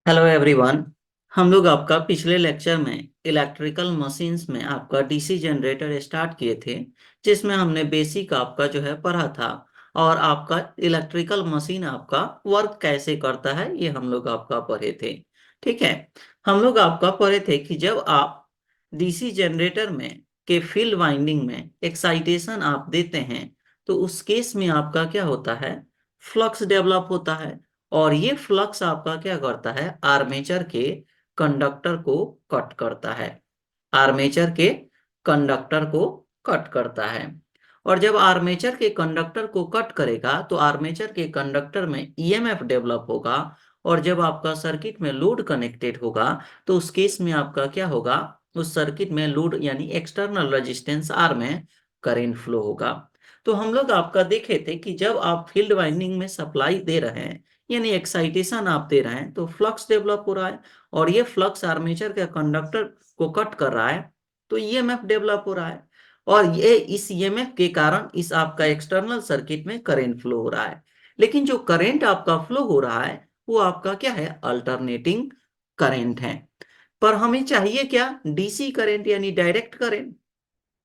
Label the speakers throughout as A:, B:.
A: Hello everyone. हम लोग आपका पिछले लेक्चर में इलेक्ट्रिकल मशीन्स में आपका डीसी जनरेटर स्टार्ट किए थे, जिसमें हमने बेसिक आपका जो है पढ़ा था। और आपका इलेक्ट्रिकल मशीन आपका वर्क कैसे करता है ये हम लोग आपका पढ़े थे। ठीक है। हम लोग आपका पढ़े थे कि जब आप डीसी जनरेटर में के फील्ड वाइंडिंग में एक्साइटेशन आप देते हैं तो उस केस में आपका क्या होता है, फ्लक्स डेवलप होता है। और ये फ्लक्स आपका क्या करता है, आर्मेचर के कंडक्टर को कट करता है। आर्मेचर के कंडक्टर को कट करता है। और जब आर्मेचर के कंडक्टर को कट करेगा तो आर्मेचर के कंडक्टर में ईएमएफ डेवलप होगा। और जब आपका सर्किट में लोड कनेक्टेड होगा तो उस केस में आपका क्या होगा, उस सर्किट में लोड यानी एक्सटर्नल रेजिस्टेंस आर में करंट फ्लो होगा। तो हम लोग आपका देखे थे कि जब आप फील्ड वाइंडिंग में सप्लाई दे रहे हैं यानी एक्साइटेशन आप दे रहे हैं तो फ्लक्स डेवलप हो रहा है। और ये फ्लक्स आर्मेचर के कंडक्टर को कट कर रहा है तो ईएमएफ डेवलप हो रहा है। और ये इस ईएमएफ के कारण इस आपका एक्सटर्नल सर्किट में करंट फ्लो हो रहा है। लेकिन जो करंट आपका फ्लो हो रहा है वो आपका क्या है, अल्टरनेटिंग करंट है। पर हमें चाहिए क्या, डीसी करंट यानी डायरेक्ट करंट।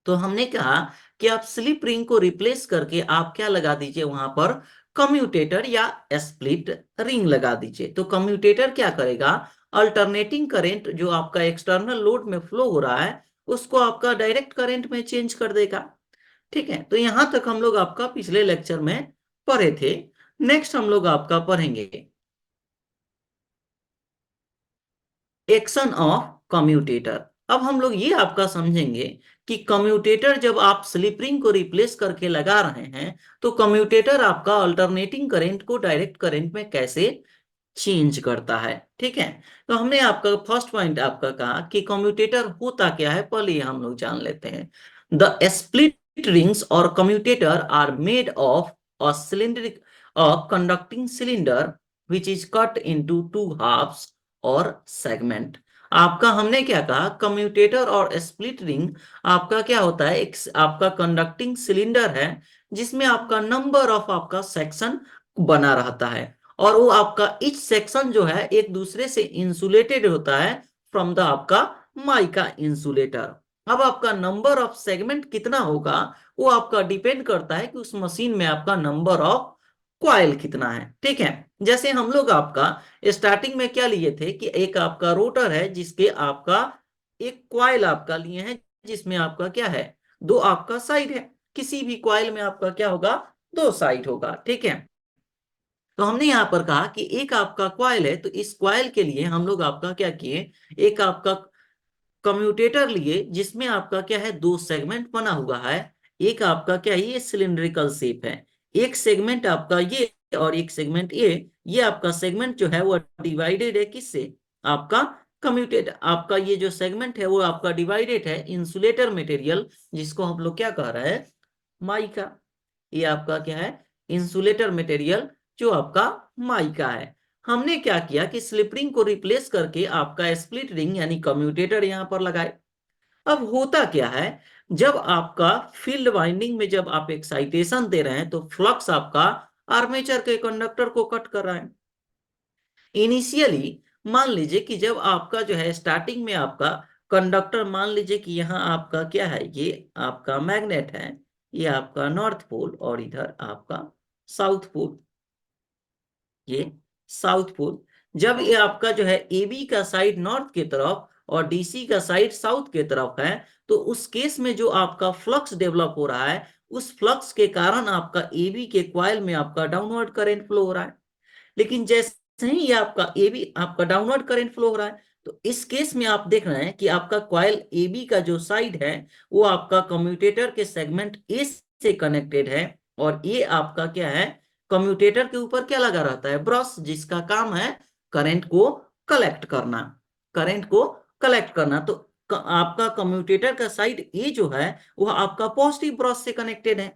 A: तो हमने कहा कि आप स्लिप रिंग को रिप्लेस करके आप क्या लगा दीजिए वहां पर, कम्यूटेटर या स्प्लिट रिंग लगा दीजिए। तो कम्यूटेटर क्या करेगा, अल्टरनेटिंग करंट जो आपका एक्सटर्नल लोड में फ्लो हो रहा है उसको आपका डायरेक्ट करंट में चेंज कर देगा। ठीक है। तो यहां तक हम लोग आपका पिछले लेक्चर में पढ़े थे। नेक्स्ट हम लोग आपका पढ़ेंगे एक्शन ऑफ कम्यूटेटर। अब हम लोग ये आपका समझेंगे कि कम्यूटेटर जब आप स्लिप रिंग को रिप्लेस करके लगा रहे हैं तो कम्यूटेटर आपका अल्टरनेटिंग करंट को डायरेक्ट करंट में कैसे चेंज करता है। ठीक है। तो हमने आपका फर्स्ट पॉइंट आपका कहा कि कम्यूटेटर होता क्या है, पहले ये हम लोग जान लेते हैं। द स्प्लिट रिंग्स और commutator are made of a cylindric a conducting cylinder which is cut into two halves और सेगमेंट। आपका हमने क्या कहा, कम्यूटेटर और स्प्लिट रिंग आपका क्या होता है, एक आपका कंडक्टिंग सिलिंडर है जिसमें आपका नंबर ऑफ आपका सेक्शन बना रहता है। और वो आपका इच सेक्शन जो है एक दूसरे से इंसुलेटेड होता है फ्रॉम द आपका माइका इंसुलेटर। अब आपका नंबर ऑफ सेगमेंट कितना होगा वो आपका डिपेंड करता है कि उस मशीन में आपका नंबर ऑफ कॉइल कितना है। ठीक है। जैसे हम लोग आपका स्टार्टिंग में क्या लिए थे कि एक आपका रोटर है जिसके आपका एक कॉइल आपका लिए हैं जिसमें आपका क्या है, दो आपका साइड है। किसी भी कॉइल में आपका क्या होगा, दो साइड होगा। ठीक है। तो हमने यहां पर कहा कि एक आपका क्वाइल है तो इस क्वाइल के लिए हम लोग आपका क्या किए, एक आपका कम्यूटेटर लिए जिसमें आपका क्या है, दो सेगमेंट बना हुआ है। एक आपका क्या है, ये सिलिंड्रिकल शेप है। एक सेगमेंट आपका ये और एक सेगमेंट ये आपका सेगमेंट जो है वो डिवाइडेड है किससे, आपका कम्यूटेटर। आपका ये जो सेगमेंट है वो आपका डिवाइडेड है इंसुलेटर मटेरियल जिसको हम लोग क्या कह रहे हैं, माइका। ये आपका क्या है, इंसुलेटर मटेरियल जो आपका माइका है। हमने क्या किया कि स्लिप रिंग को रिप्लेस करके आपका स्प्लिट रिंग यानी कम्यूटेटर यहां पर लगाए। अब होता क्या है, जब आपका फील्ड वाइंडिंग में जब आप एक्साइटेशन दे रहे हैं तो फ्लक्स आपका आर्मेचर के कंडक्टर को कट कर रहा है। इनिशियली मान लीजिए कि जब आपका जो है स्टार्टिंग में आपका कंडक्टर, मान लीजिए कि यहाँ आपका क्या है, ये आपका मैग्नेट है, ये आपका नॉर्थ पोल और इधर आपका साउथ पोल, ये साउथ पोल। जब ये आपका जो है एबी का साइड नॉर्थ की तरफ और डीसी का साइड साउथ की तरफ है तो उस केस में जो आपका फ्लक्स डेवलप हो रहा है उस फ्लक्स के कारण आपका एबी के क्वाइल में आपका डाउनवर्ड करंट फ्लो हो रहा है। लेकिन जैसे ही ये आपका ए बी आपका डाउनवर्ड करंट फ्लो हो रहा है तो इस केस में आप देख रहे हैं कि आपका कॉइल ए बी का जो साइड है वो आपका कम्यूटेटर के सेगमेंट ए से कनेक्टेड है। और ये आपका क्या है, कम्यूटेटर के ऊपर क्या लगा रहता है, ब्रश, जिसका काम है करंट को कलेक्ट करना। करंट को कलेक्ट करना तो आपका कम्यूटेटर का साइड ए जो है वह आपका पॉजिटिव ब्रश से कनेक्टेड है।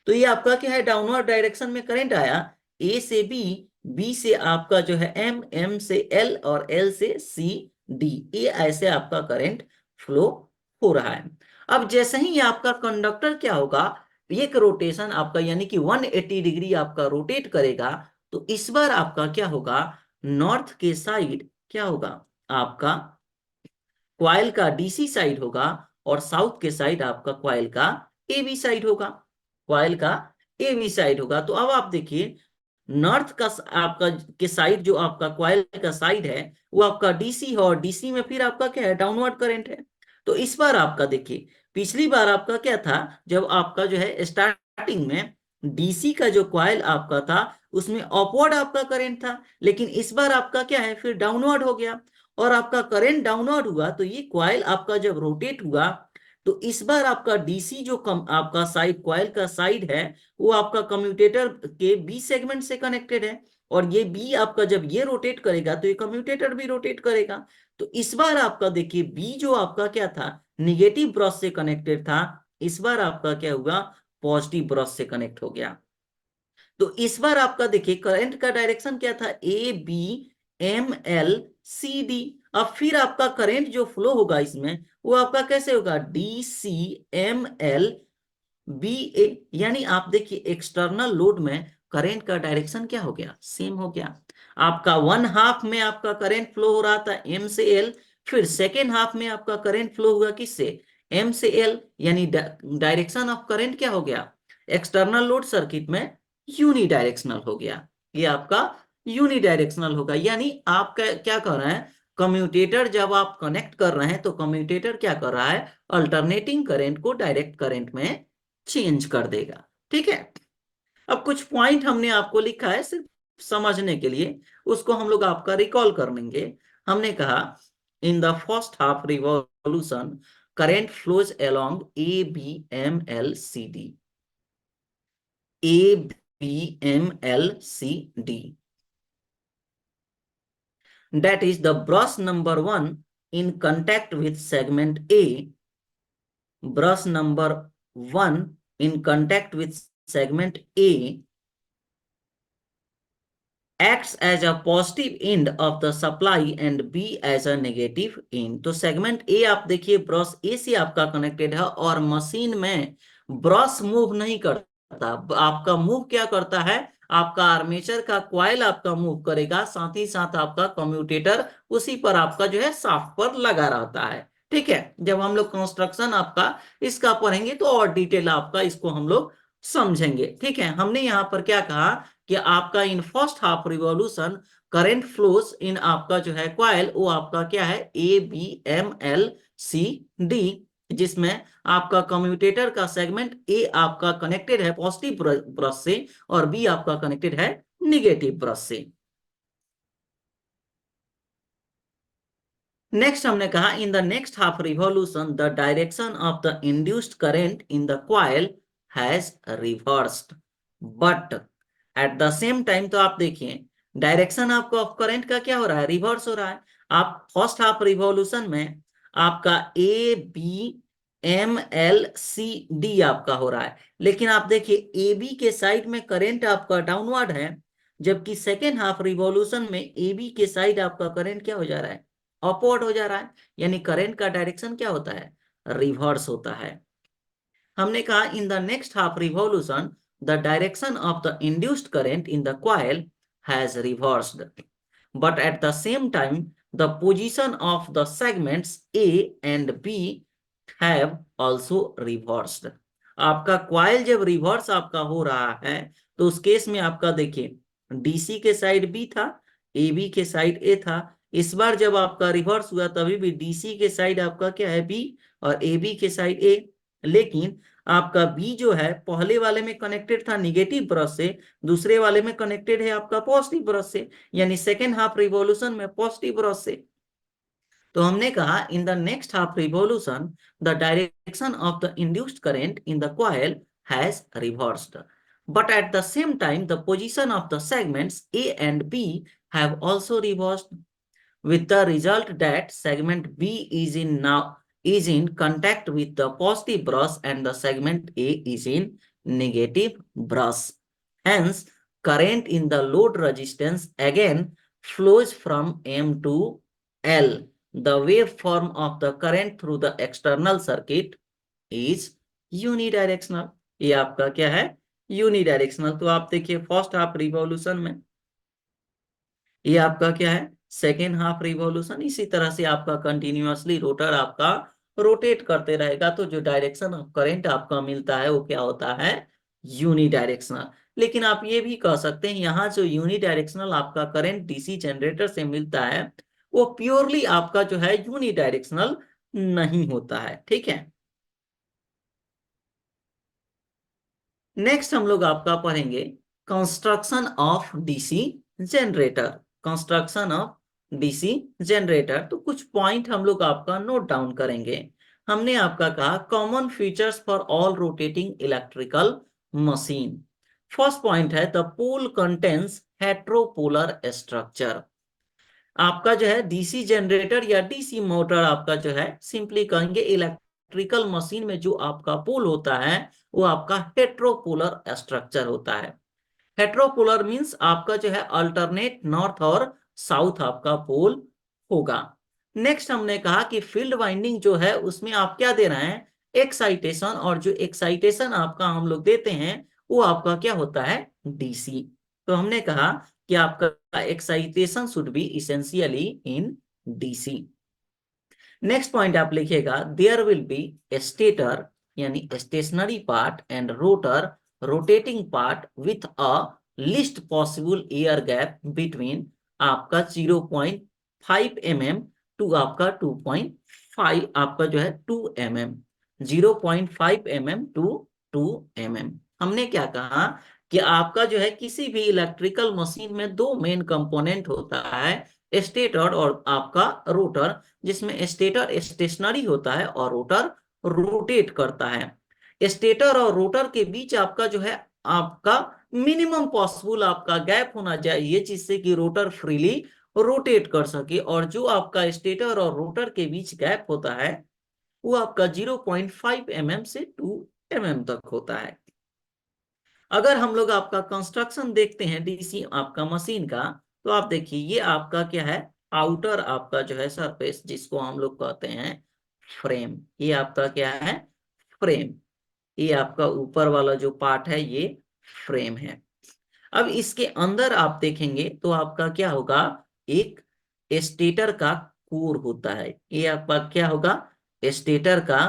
A: तो ये आपका क्या है, डाउनवर्ड डायरेक्शन में करंट आया, ए से बी, बी से आपका जो है एम, एम से एल और एल से सी डी, ये ऐसे आपका करंट फ्लो हो रहा है। अब जैसे ही ये आपका कंडक्टर क्या होगा, एक रोटेशन आपका यानी कि 180 डिग्री आपका रोटेट करेगा तो इस बार आपका क्या होगा, नॉर्थ के साइड क्या होगा, आपका क्वाइल का डीसी साइड होगा, और साउथ के साइड आपका क्वाइल का एबी साइड होगा। क्वाइल का एबी साइड होगा। तो अब आप देखिए, नॉर्थ का आपका के साइड जो आपका क्वाइल का साइड है वो आपका डीसी है, और डीसी में फिर आपका क्या है, डाउनवर्ड करंट है। तो इस बार आपका देखिए, पिछली बार आपका क्या था, जब आपका जो है स्टार्टिंग में डीसी का जो क्वाइल आपका था उसमें अपवर्ड आपका करंट था, लेकिन इस बार आपका क्या है, फिर डाउनवर्ड हो गया, और आपका करंट डाउनवर्ड हुआ। तो ये क्वाइल आपका जब रोटेट हुआ, तो इस बार आपका डीसी जो आपका साइड क्वाइल का साइड है वो आपका कम्यूटेटर के बी सेगमेंट से कनेक्टेड है, और ये बी आपका जब ये रोटेट करेगा तो ये कम्यूटेटर भी रोटेट करेगा। तो इस बार आपका देखिए, बी जो आपका क्या था, निगेटिव ब्रश से कनेक्टेड था, इस बार आपका क्या हुआ, पॉजिटिव ब्रश से कनेक्ट हो गया। तो इस बार आपका देखिए, करंट का डायरेक्शन क्या था, A B M L C D. अब फिर आपका करंट जो फ्लो होगा इसमें, वो आपका कैसे होगा, D C M L B A. यानी आप देखिए, एक्सटर्नल लोड में करंट का डायरेक्शन क्या हो गया, सेम हो गया। आपका वन हाफ में आपका करंट फ्लो हो रहा था एम से एल, फिर सेकेंड हाफ में आपका करंट फ्लो हुआ किससे, एम से एल। यानी डायरेक्शन ऑफ करंट क्या हो गया, एक्सटर्नल लोड सर्किट में यूनी डायरेक्शनल हो गया। ये आपका यूनी डायरेक्शनल होगा। यानी आप क्या कर रहे हैं, कम्यूटेटर जब आप कनेक्ट कर रहे हैं तो कम्यूटेटर क्या कर रहा है, अल्टरनेटिंग करंट को डायरेक्ट करंट में चेंज कर देगा। ठीक है। अब कुछ पॉइंट हमने आपको लिखा है सिर्फ समझने के लिए, उसको हम लोग आपका रिकॉल कर लेंगे। हमने कहा, in the first half revolution current flows along A B M L C D, A B M L C D, that is the brush number 1 in contact with segment A, brush number 1 in contact with segment A acts as a positive end of the supply and B as a negative end। तो segment A आप देखिए, brush ए से आपका connected है, और machine में brush move नहीं करता, आपका मूव क्या करता है, आपका आर्मेचर का क्वाइल आपका मूव करेगा, साथ ही साथ आपका कम्यूटेटर उसी पर आपका जो है शाफ्ट पर लगा रहता है। ठीक है। जब हम लोग कंस्ट्रक्शन आपका इसका पढ़ेंगे तो और डिटेल आपका इसको हम लोग समझेंगे। ठीक है। हमने यहाँ पर क्या कहा कि आपका in first half revolution current flows in आपका जो है क्वाइल, वो आपका क्या है, A B M L C D, जिसमें आपका कम्यूटेटर का सेगमेंट ए आपका कनेक्टेड है पॉजिटिव ब्रश से, और बी आपका कनेक्टेड है निगेटिव ब्रश से। नेक्स्ट हमने कहा, in the next half revolution the direction of the induced current in the coil has reversed, but at the same time. तो आप देखिए, डायरेक्शन आपका ऑफ करंट का क्या हो रहा है, रिवर्स हो रहा है। आप फर्स्ट हाफ रिवॉल्यूशन में आपका A B M L C D आपका हो रहा है, लेकिन आप देखिए ए बी के साइड में करंट आपका डाउनवर्ड है, जबकि सेकेंड हाफ रिवॉल्यूशन में ए बी के साइड आपका करंट क्या हो जा रहा है, अपवर्ड हो जा रहा है। यानी करंट का डायरेक्शन क्या होता है, रिवर्स होता है। हमने कहा, in the next half revolution the direction of the induced current in the coil has reversed, but at the same time the position of the segments A and B have also reversed। आपका coil जब reverse आपका हो रहा है तो उस case में आपका देखिए, डीसी के साइड बी था, ए बी के साइड ए था। इस बार जब आपका रिवर्स हुआ तभी भी डीसी के साइड आपका क्या है, बी, और ए बी के साइड ए। लेकिन आपका बी जो है पहले वाले में कनेक्टेड था निगेटिव ब्रश से, दूसरे वाले में कनेक्टेड है आपका पॉजिटिव ब्रश से, यानी सेकेंड हाफ रिवॉल्यूशन में पॉजिटिव ब्रश से। तो हमने कहा, in the next half revolution the direction of the induced current in the coil has reversed, but at the same time the position of the segments A and B have also reversed, with the result that segment B is in contact with the positive brush and the segment A is in negative brush. Hence, current in the load resistance again flows from M to L. The waveform of the current through the external circuit is unidirectional। ये आपका क्या है, unidirectional. तो आप देखिए, first half revolution में ये आपका क्या है, सेकेंड हाफ रिवॉल्यूशन। इसी तरह से आपका कंटिन्यूअसली रोटर आपका रोटेट करते रहेगा, तो जो डायरेक्शन ऑफ करंट आपका मिलता है वो क्या होता है, यूनिडायरेक्शनल। लेकिन आप ये भी कह सकते हैं यहाँ जो यूनिडायरेक्शनल आपका करंट डीसी जनरेटर से मिलता है वो प्योरली आपका जो है यूनिडायरेक्शनल नहीं होता है। ठीक है, नेक्स्ट हम लोग आपका पढ़ेंगे construction of DC generator. Construction of DC generator, तो कुछ पॉइंट हम लोग आपका नोट डाउन करेंगे। हमने आपका कहा common features for all rotating electrical machine. First point है द पोल कंटेन्स हेट्रोपोलर स्ट्रक्चर। आपका जो है डीसी जनरेटर या डीसी मोटर आपका जो है सिंपली कहेंगे इलेक्ट्रिकल मशीन में जो आपका पोल होता है वो आपका हेट्रोपोलर स्ट्रक्चर होता है। हेट्रोपोलर मींस आपका जो है अल्टरनेट नॉर्थ और साउथ आपका पोल होगा। नेक्स्ट हमने कहा कि फील्ड वाइंडिंग जो है उसमें आप क्या दे रहे हैं, एक्साइटेशन, और जो एक्साइटेशन आपका हम लोग देते हैं वो आपका क्या होता है, डीसी। तो हमने कहा कि आपका excitation should be essentially in DC. Next point आप लिखिएगा देयर विल बी स्टेटर यानी stationary part and rotor rotating part with a least possible air gap between आपका 0.5 mm टू आपका 2.5 आपका जो है 2 mm, 0.5 mm टू 2 mm। हमने क्या कहा कि आपका जो है किसी भी इलेक्ट्रिकल मशीन में दो मेन कंपोनेंट होता है, स्टेटर और आपका रोटर, जिसमें स्टेटर स्टेशनरी होता है और रोटर रोटेट करता है। स्टेटर और रोटर के बीच आपका जो है आपका मिनिमम पॉसिबल आपका गैप होना चाहिए जिससे कि रोटर फ्रीली रोटेट कर सके, और जो आपका स्टेटर और रोटर के बीच गैप होता है वो आपका 0.5 mm से 2 mm तक होता है। अगर हम लोग आपका कंस्ट्रक्शन देखते हैं डीसी आपका मशीन का, तो आप देखिए ये आपका क्या है, आउटर आपका जो है सरफेस जिसको हम लोग कहते हैं फ्रेम। ये आपका क्या है, फ्रेम। ये आपका ऊपर वाला जो पार्ट है ये फ्रेम है। अब इसके अंदर आप देखेंगे तो आपका क्या होगा, एक स्टेटर का कोर होता है। ये आपका क्या होगा, स्टेटर का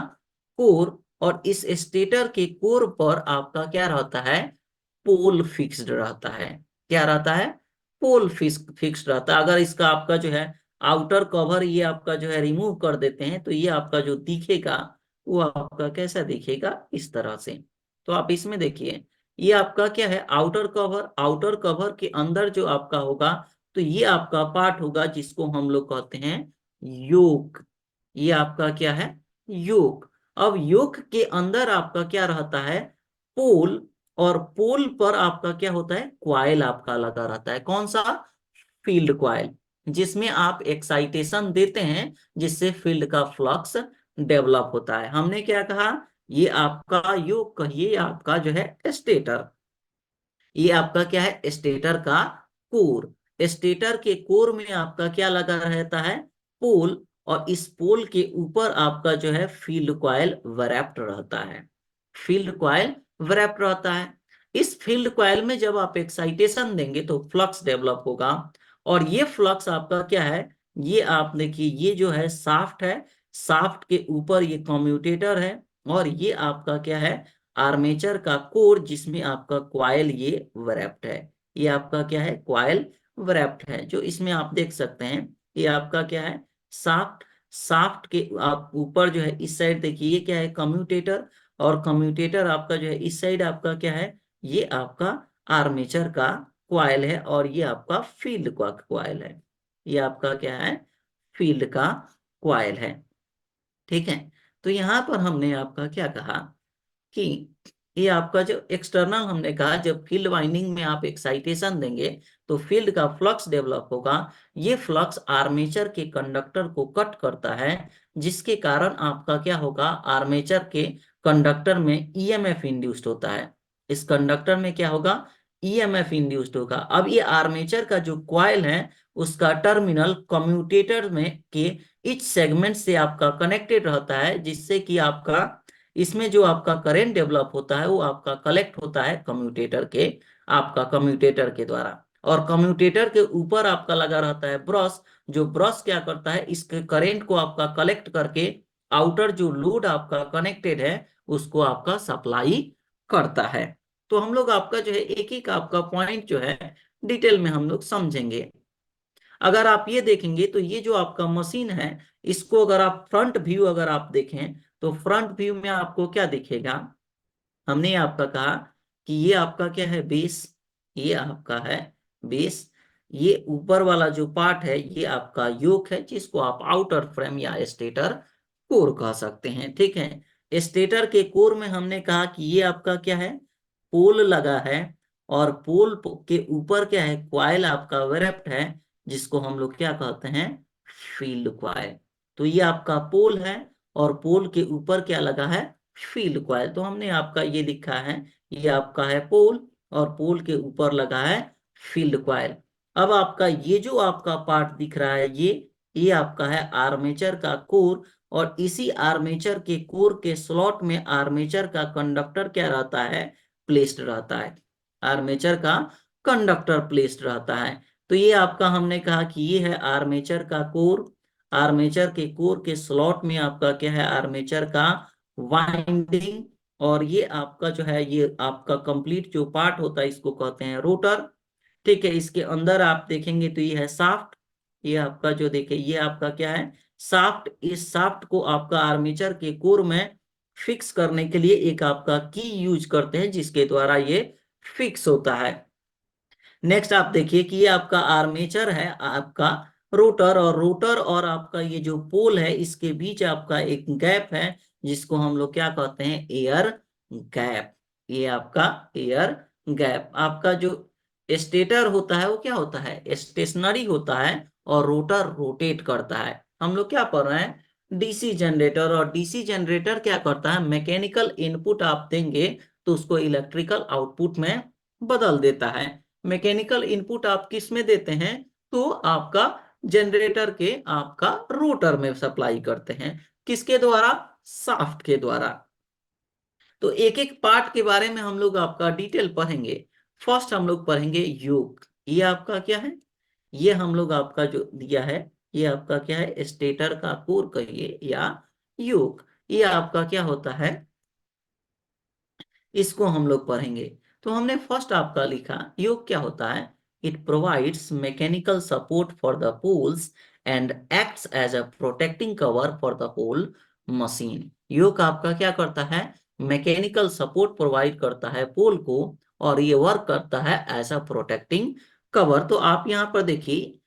A: कोर। और इस स्टेटर के कोर पर आपका क्या रहता है, पोल फिक्स्ड रहता है। क्या रहता है, पोल फिक्स्ड रहता है। अगर इसका आपका जो है आउटर कवर ये आपका जो है रिमूव कर देते हैं तो ये आपका जो दिखेगा वो आपका कैसा दिखेगा, इस तरह से। तो आप इसमें देखिए ये आपका क्या है, आउटर कवर। आउटर कवर के अंदर जो आपका होगा तो ये आपका पार्ट होगा जिसको हम लोग कहते हैं योक। ये आपका क्या है, योक। अब योक के अंदर आपका क्या रहता है, पोल। और पोल पर आपका क्या होता है, क्वाइल आपका लगा रहता है। कौन सा, फील्ड क्वाइल, जिसमें आप एक्साइटेशन देते हैं जिससे फील्ड का फ्लक्स डेवलप होता है। हमने क्या कहा, ये आपका योग कहिए आपका जो है स्टेटर। ये आपका क्या है, स्टेटर का कोर। स्टेटर के कोर में आपका क्या लगा रहता है, पोल। और इस पोल के ऊपर आपका जो है फील्ड कॉइल wrapped रहता है। फील्ड कॉइल wrapped रहता है। इस फील्ड कॉइल में जब आप एक्साइटेशन देंगे तो फ्लक्स डेवलप होगा। और ये फ्लक्स आपका क्या है, ये आप देखिए ये जो है साफ्ट है। साफ्ट के ऊपर ये कम्यूटेटर है। और ये आपका क्या है, आर्मेचर का कोर जिसमें आपका क्वाइल ये wrapped है। ये आपका क्या है, क्वाइल wrapped है। जो इसमें आप देख सकते हैं ये आपका क्या है, साफ्ट। साफ्ट के आप ऊपर जो है इस साइड देखिए ये क्या है, कम्यूटेटर। और कम्यूटेटर आपका जो है इस साइड आपका क्या है, ये आपका आर्मेचर का क्वाइल है। और ये आपका फील्ड का क्वाइल है। ये आपका क्या है, फील्ड का क्वाइल है। ठीक है, तो यहां पर हमने आपका क्या कहा कि ये आपका जो एक्सटर्नल, हमने कहा जब फील्ड वाइंडिंग में आप एक्साइटेशन देंगे तो फील्ड का फ्लक्स डेवलप होगा। ये फ्लक्स आर्मेचर के कंडक्टर को कट करता है, जिसके कारण आपका क्या होगा, आर्मेचर के कंडक्टर में ईएमएफ इंड्यूस्ड होता है। इस कंडक्टर में क्या होगा, ईएमएफ इंड्यूस्ड होगा। अब ये आर्मेचर का जो कॉइल है उसका टर्मिनल कम्यूटेटर में के इच सेगमेंट से आपका कनेक्टेड रहता है, जिससे कि आपका इसमें जो आपका करंट डेवलप होता है वो आपका कलेक्ट होता है कम्यूटेटर के, आपका कम्यूटेटर के द्वारा। और कम्यूटेटर के ऊपर आपका लगा रहता है ब्रश, जो ब्रश क्या करता है, इसके करंट को आपका कलेक्ट करके आउटर जो लोड आपका कनेक्टेड है उसको आपका सप्लाई करता है। तो हम लोग आपका जो है एक एक आपका पॉइंट जो है डिटेल में हम लोग समझेंगे। अगर आप ये देखेंगे तो ये जो आपका मशीन है, इसको अगर आप फ्रंट व्यू अगर आप देखें तो फ्रंट व्यू में आपको क्या दिखेगा, हमने आपका कहा कि ये आपका क्या है, बेस, ये आपका है बेस, ये ऊपर वाला जो पार्ट है ये आपका योक है, जिसको आप आउटर फ्रेम या स्टेटर कोर कह सकते हैं। ठीक है, स्टेटर के कोर में हमने कहा कि ये आपका क्या है, पोल लगा है, और पोल के ऊपर क्या है, क्वाइल आपका वेरेप्ट है, जिसको हम लोग क्या कहते हैं, फील्ड क्वाइल। तो ये आपका पोल है, और पोल के ऊपर क्या लगा है, फील्ड क्वाइल। तो हमने आपका ये लिखा है, ये आपका है पोल, और पोल के ऊपर लगा है फील्ड क्वाइल। अब आपका ये जो आपका पार्ट दिख रहा है, ये आपका है आर्मेचर का कोर, और इसी आर्मेचर के कोर के स्लॉट में आर्मेचर का कंडक्टर क्या रहता है, प्लेस्ड रहता है। आर्मेचर का कंडक्टर प्लेस्ड रहता है। तो ये आपका हमने कहा कि ये है आर्मेचर का कोर, आर्मेचर के कोर के स्लॉट में आपका क्या है, आर्मेचर का वाइंडिंग, और ये आपका जो है, ये आपका कंप्लीट जो पार्ट होता है इसको कहते हैं रोटर। ठीक है, इसके अंदर आप देखेंगे तो ये है शाफ्ट, ये आपका जो देखे ये आपका क्या है, शाफ्ट। इस शाफ्ट को आपका आर्मेचर के कोर में फिक्स करने के लिए एक आपका की यूज करते हैं, जिसके द्वारा ये फिक्स होता है। नेक्स्ट आप देखिए कि ये आपका आर्मेचर है, आपका रोटर, और रोटर और आपका ये जो पोल है इसके बीच आपका एक गैप है, जिसको हम लोग क्या कहते हैं, एयर गैप। ये आपका एयर गैप। आपका जो स्टेटर होता है वो क्या होता है, स्टेशनरी होता है, और रोटर रोटेट करता है। हम लोग क्या पढ़ रहे हैं, डीसी जनरेटर, और डीसी जनरेटर क्या करता है, मैकेनिकल इनपुट आप देंगे तो उसको इलेक्ट्रिकल आउटपुट में बदल देता है। मैकेनिकल इनपुट आप किस में देते हैं, तो आपका जनरेटर के आपका रोटर में सप्लाई करते हैं, किसके द्वारा, शाफ्ट के द्वारा। तो एक एक पार्ट के बारे में हम लोग आपका डिटेल पढ़ेंगे। फर्स्ट हम लोग पढ़ेंगे योक। ये आपका क्या है, ये हम लोग आपका जो दिया है, ये आपका क्या है, स्टेटर का कोर कहिए या योक। ये आपका क्या होता है, इसको हम लोग पढ़ेंगे। तो हमने फर्स्ट आपका लिखा, योग क्या होता है, it provides mechanical support for the poles and acts as a protecting cover for the whole machine. Yoke आपका क्या करता है, मैकेनिकल सपोर्ट प्रोवाइड करता है पोल को, और ये वर्क करता है एज अ प्रोटेक्टिंग कवर। तो आप यहाँ पर देखिए,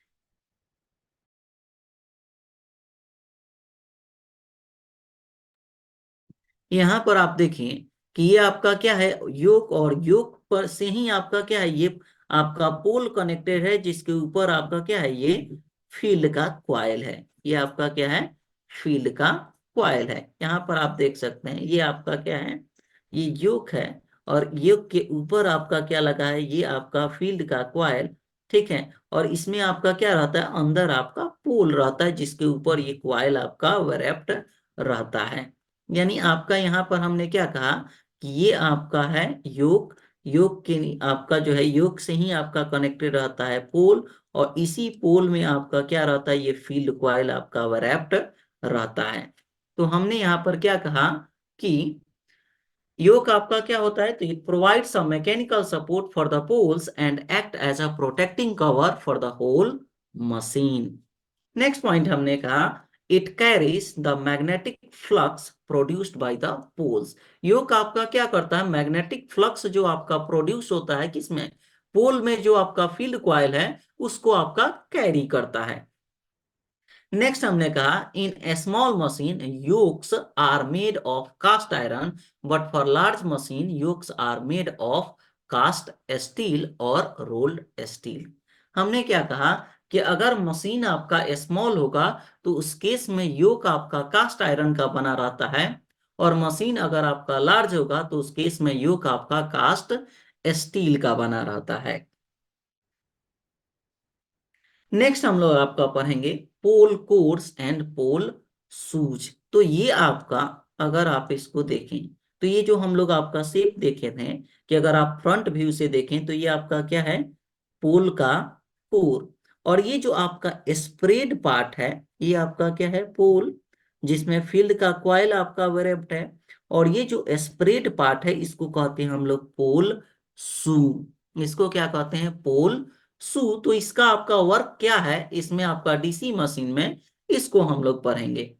A: यहाँ पर आप देखिए कि ये आपका क्या है, योक, और योक पर से ही आपका क्या है, ये आपका पोल कनेक्टेड है, जिसके ऊपर आपका क्या है, ये फील्ड का क्वाइल है। ये आपका क्या है, फील्ड का क्वाइल है। यहाँ पर आप देख सकते हैं ये आपका क्या है, ये योक है, और योक के ऊपर आपका क्या लगा है, ये आपका फील्ड का क्वाइल। ठीक है, और इसमें आपका क्या रहता है, अंदर आपका पोल रहता है, जिसके ऊपर ये क्वाइल आपका वेरेप्ट रहता है। यानी आपका यहाँ पर हमने क्या कहा कि ये आपका है योग, योग के आपका जो है योग से ही आपका कनेक्टेड रहता है पोल, और इसी पोल में आपका क्या रहता है, ये फील्ड क्वाइल आपका रैप्ड रहता है। तो हमने यहाँ पर क्या कहा कि योग आपका क्या होता है, तो it provides a mechanical support for the poles and act as a protecting cover for the whole machine. Next point हमने कहा, it carries the magnetic flux produced by the poles. Yoke आपका क्या करता है, मैग्नेटिक फ्लक्स जो आपका produce होता है किसमें, पोल में, जो आपका फील्ड क्वाइल है उसको आपका कैरी करता है। नेक्स्ट हमने कहा, in a small machine yokes are made of cast iron, but for large machine yokes are made of cast steel और रोल्ड स्टील। हमने क्या कहा कि अगर मशीन आपका स्मॉल होगा तो उस केस में योक आपका कास्ट आयरन का बना रहता है, और मशीन अगर आपका लार्ज होगा तो उस केस में योक आपका कास्ट स्टील का बना रहता है। नेक्स्ट हम लोग आपका पढ़ेंगे पोल कोर्स एंड पोल शूज। तो ये आपका, अगर आप इसको देखें तो ये जो हम लोग आपका शेप देखे थे, कि अगर आप फ्रंट व्यू से देखें तो ये आपका क्या है, पोल का कोर। और ये जो आपका स्प्रेड पार्ट है, ये आपका क्या है, पोल, जिसमें फील्ड का कॉइल आपका वेरेप्ट है। और ये जो स्प्रेड पार्ट है इसको कहते हैं हम लोग पोल शू। इसको क्या कहते हैं, पोल शू। तो इसका आपका वर्क क्या है, इसमें आपका डीसी मशीन में इसको हम लोग पढ़ेंगे।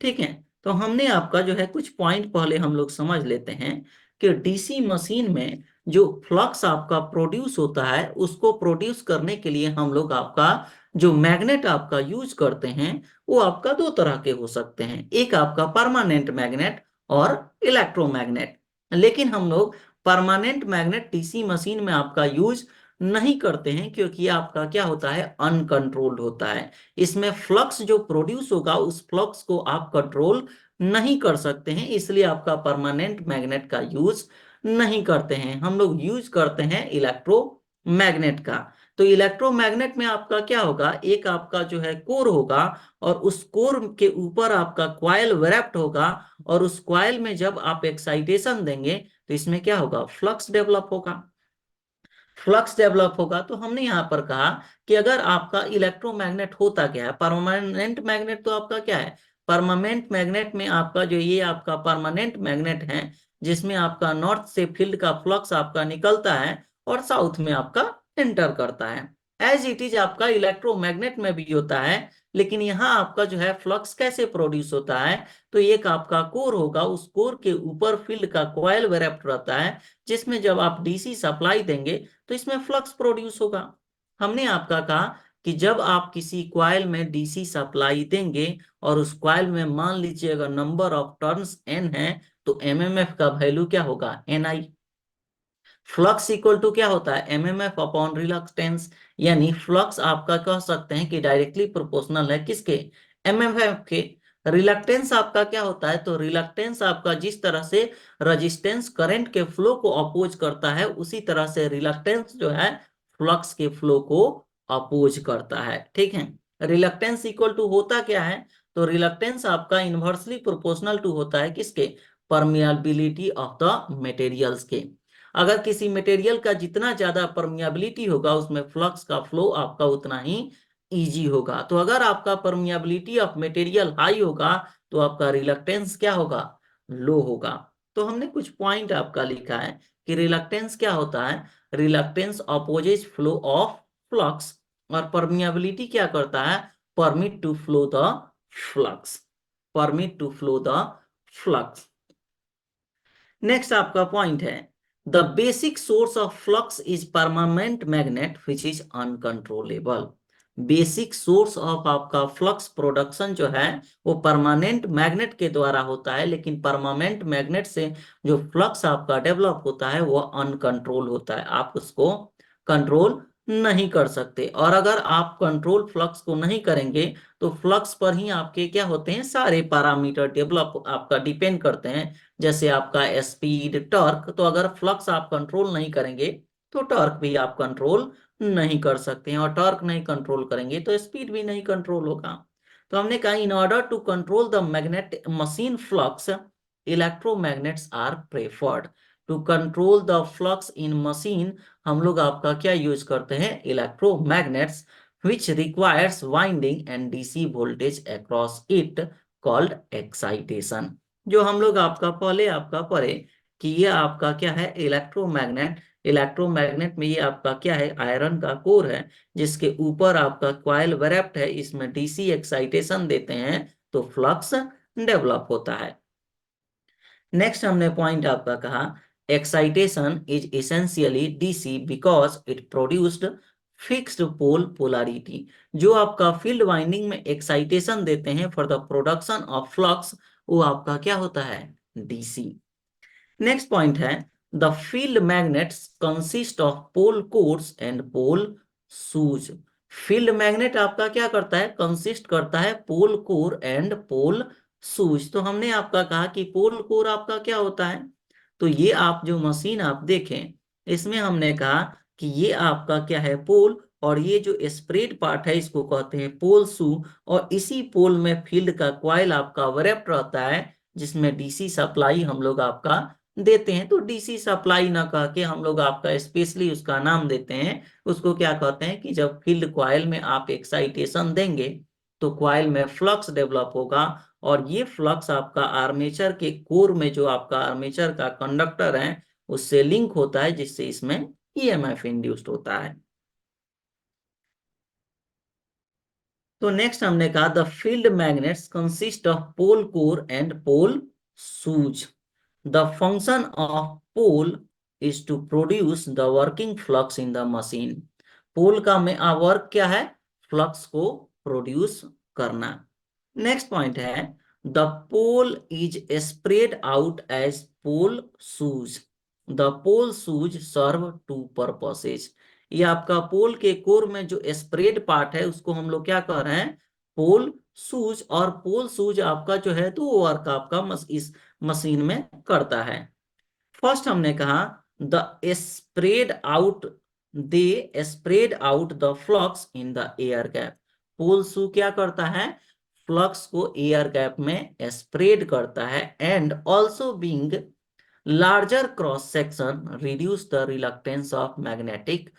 A: ठीक है, तो हमने आपका जो है कुछ पॉइंट पहले हम लोग समझ लेते हैं कि डीसी मशीन में जो फ्लक्स आपका प्रोड्यूस होता है उसको प्रोड्यूस करने के लिए हम लोग आपका जो मैग्नेट आपका यूज करते हैं वो आपका दो तरह के हो सकते हैं, एक आपका परमानेंट मैग्नेट और इलेक्ट्रोमैग्नेट। लेकिन हम लोग परमानेंट मैग्नेट डीसी मशीन में आपका यूज नहीं करते हैं, क्योंकि आपका क्या होता है, अनकंट्रोल्ड होता है। इसमें फ्लक्स जो प्रोड्यूस होगा उस फ्लक्स को आप कंट्रोल नहीं कर सकते हैं, इसलिए आपका परमानेंट मैग्नेट का यूज नहीं करते हैं। हम लोग यूज करते हैं इलेक्ट्रोमैग्नेट का। तो इलेक्ट्रोमैग्नेट में आपका क्या होगा, एक आपका जो है कोर होगा, और उस कोर के ऊपर आपका कॉइल वैप्ड होगा, और उस कॉइल में जब आप एक्साइटेशन देंगे तो इसमें क्या होगा, फ्लक्स डेवलप होगा। फ्लक्स डेवलप होगा। तो हमने यहाँ पर कहा कि अगर आपका इलेक्ट्रोमैग्नेट होता क्या है, परमानेंट मैग्नेट तो आपका क्या है, परमानेंट मैग्नेट में आपका जो ये आपका परमानेंट मैग्नेट है, जिसमें आपका नॉर्थ से फील्ड का फ्लक्स आपका निकलता है और साउथ में आपका एंटर करता है। एज इट इज आपका इलेक्ट्रोमैग्नेट में भी होता है, लेकिन यहाँ आपका जो है फ्लक्स कैसे प्रोड्यूस होता है, तो एक आपका कोर होगा, उस कोर के ऊपर फील्ड का कॉइल वेरेप्ट रहता है, जिसमें जब आप डीसी सप्लाई देंगे तो इसमें फ्लक्स प्रोड्यूस होगा। हमने आपका कहा कि जब आप किसी कॉइल में डीसी सप्लाई देंगे और उस कॉइल में मान लीजिए अगर नंबर ऑफ टर्न्स एन है, तो एमएमएफ का वैल्यू क्या होगा, N I. Flux equal to क्या होता है, एमएमएफ अपॉन रिलक्टेंस। यानी फ्लक्स आपका कह सकते हैं कि डायरेक्टली प्रोपोर्शनल है किसके, एमएमएफ के। रिलक्टेंस आपका क्या होता है, तो रिलक्टेंस आपका जिस तरह से रेजिस्टेंस करंट के फ्लो को अपोज करता है, उसी तरह से रिलक्टेंस जो है फ्लक्स के फ्लो को अपोज करता है। ठीक है, रिलक्टेंस इक्वल टू होता क्या है, तो रिलक्टेंस आपका इनवर्सली प्रोपोर्शनल टू होता है किसके, परमियाबिलिटी ऑफ द मटेरियल्स के। अगर किसी मटेरियल का जितना ज्यादा परमियाबिलिटी होगा उसमें फ्लक्स का फ्लो आपका उतना ही इजी होगा। तो अगर आपका परमियाबिलिटी ऑफ मटेरियल हाई होगा तो आपका रिलक्टेंस क्या होगा, लो होगा। तो हमने कुछ पॉइंट आपका लिखा है कि रिलक्टेंस क्या होता है, reluctance opposes flow of flux, और परमियाबिलिटी क्या करता है, permit to flow the flux, permit to flow the flux. Next आपका पॉइंट है, the basic source of flux is permanent magnet which is uncontrollable. Basic source of आपका flux production जो है वो परमानेंट मैग्नेट के द्वारा होता है, लेकिन परमानेंट मैग्नेट से जो फ्लक्स आपका डेवलप होता है वो अनकंट्रोल होता है, आप उसको कंट्रोल नहीं कर सकते। और अगर आप कंट्रोल फ्लक्स को नहीं करेंगे तो फ्लक्स पर ही आपके क्या होते हैं, सारे पैरामीटर डेवलप आपका डिपेंड करते हैं, जैसे आपका स्पीड, टॉर्क। तो अगर फ्लक्स आप कंट्रोल नहीं करेंगे तो टॉर्क भी आप कंट्रोल नहीं कर सकते हैं, और टॉर्क नहीं कंट्रोल करेंगे तो स्पीड भी नहीं कंट्रोल होगा। तो हमने कहा in order to control the magnet machine flux, electromagnets are preferred. To control the flux in machine हम लोग आपका क्या यूज करते हैं, electromagnets, which requires winding and DC voltage across it called excitation। जो हम लोग आपका पहले आपका पढ़े कि ये आपका क्या है, इलेक्ट्रोमैग्नेट। इलेक्ट्रोमैग्नेट में ये आपका क्या है, आयरन का कोर है, जिसके ऊपर आपका कॉइल वेरेप्ट है, इसमें डीसी एक्साइटेशन देते हैं तो फ्लक्स डेवलप होता है। नेक्स्ट हमने पॉइंट आपका कहा, excitation is essentially DC because it produced fixed pole polarity. जो आपका फील्ड वाइंडिंग में एक्साइटेशन देते हैं for the production of flux, वो आपका क्या होता है, डीसी। नेक्स्ट पॉइंट है, the field magnets consist of pole cores and pole shoes. Field magnet आपका क्या करता है, कंसिस्ट करता है pole core and pole shoes. तो हमने आपका कहा कि पोल कोर आपका क्या होता है, तो ये आप जो मशीन आप देखें इसमें हमने कहा कि ये आपका क्या है, पोल, और ये जो स्प्रेड पार्ट है इसको कहते हैं पोल शू। और इसी पोल में फील्ड का कॉइल आपका वेरेप्ट रहता है, जिसमें डीसी सप्लाई हम लोग आपका देते हैं, तो डीसी सप्लाई ना कह के हम लोग आपका स्पेशली उसका नाम देते हैं, उसको क्या कहते हैं कि जब फील्ड कॉइल में आप एक्साइटेशन देंगे तो कॉइल में फ्लक्स डेवलप होगा, और ये फ्लक्स आपका आर्मेचर के कोर में जो आपका आर्मेचर का कंडक्टर है उससे लिंक होता है, जिससे इसमें ईएमएफ इंड्यूस्ड होता है। तो नेक्स्ट हमने कहा the field magnets consist of pole core and pole shoes. The function of pole is to produce the working flux in the machine. Pole का में वर्क क्या है? फ्लक्स को प्रोड्यूस करना। नेक्स्ट पॉइंट है the pole is spread out as pole shoes. The pole shoes serve two purposes. ये आपका पोल के कोर में जो स्प्रेड पार्ट है उसको हम लोग क्या कह रहे हैं? पोल शूज। और पोल शूज आपका जो है तो वो वर्क आपका इस मशीन में करता है। फर्स्ट हमने कहा the spread out, they spread out the flux in the air gap. Pole shoe क्या करता है? फ्लक्स को एयर गैप में स्प्रेड करता है। And also being larger cross section reduce the reluctance of magnetic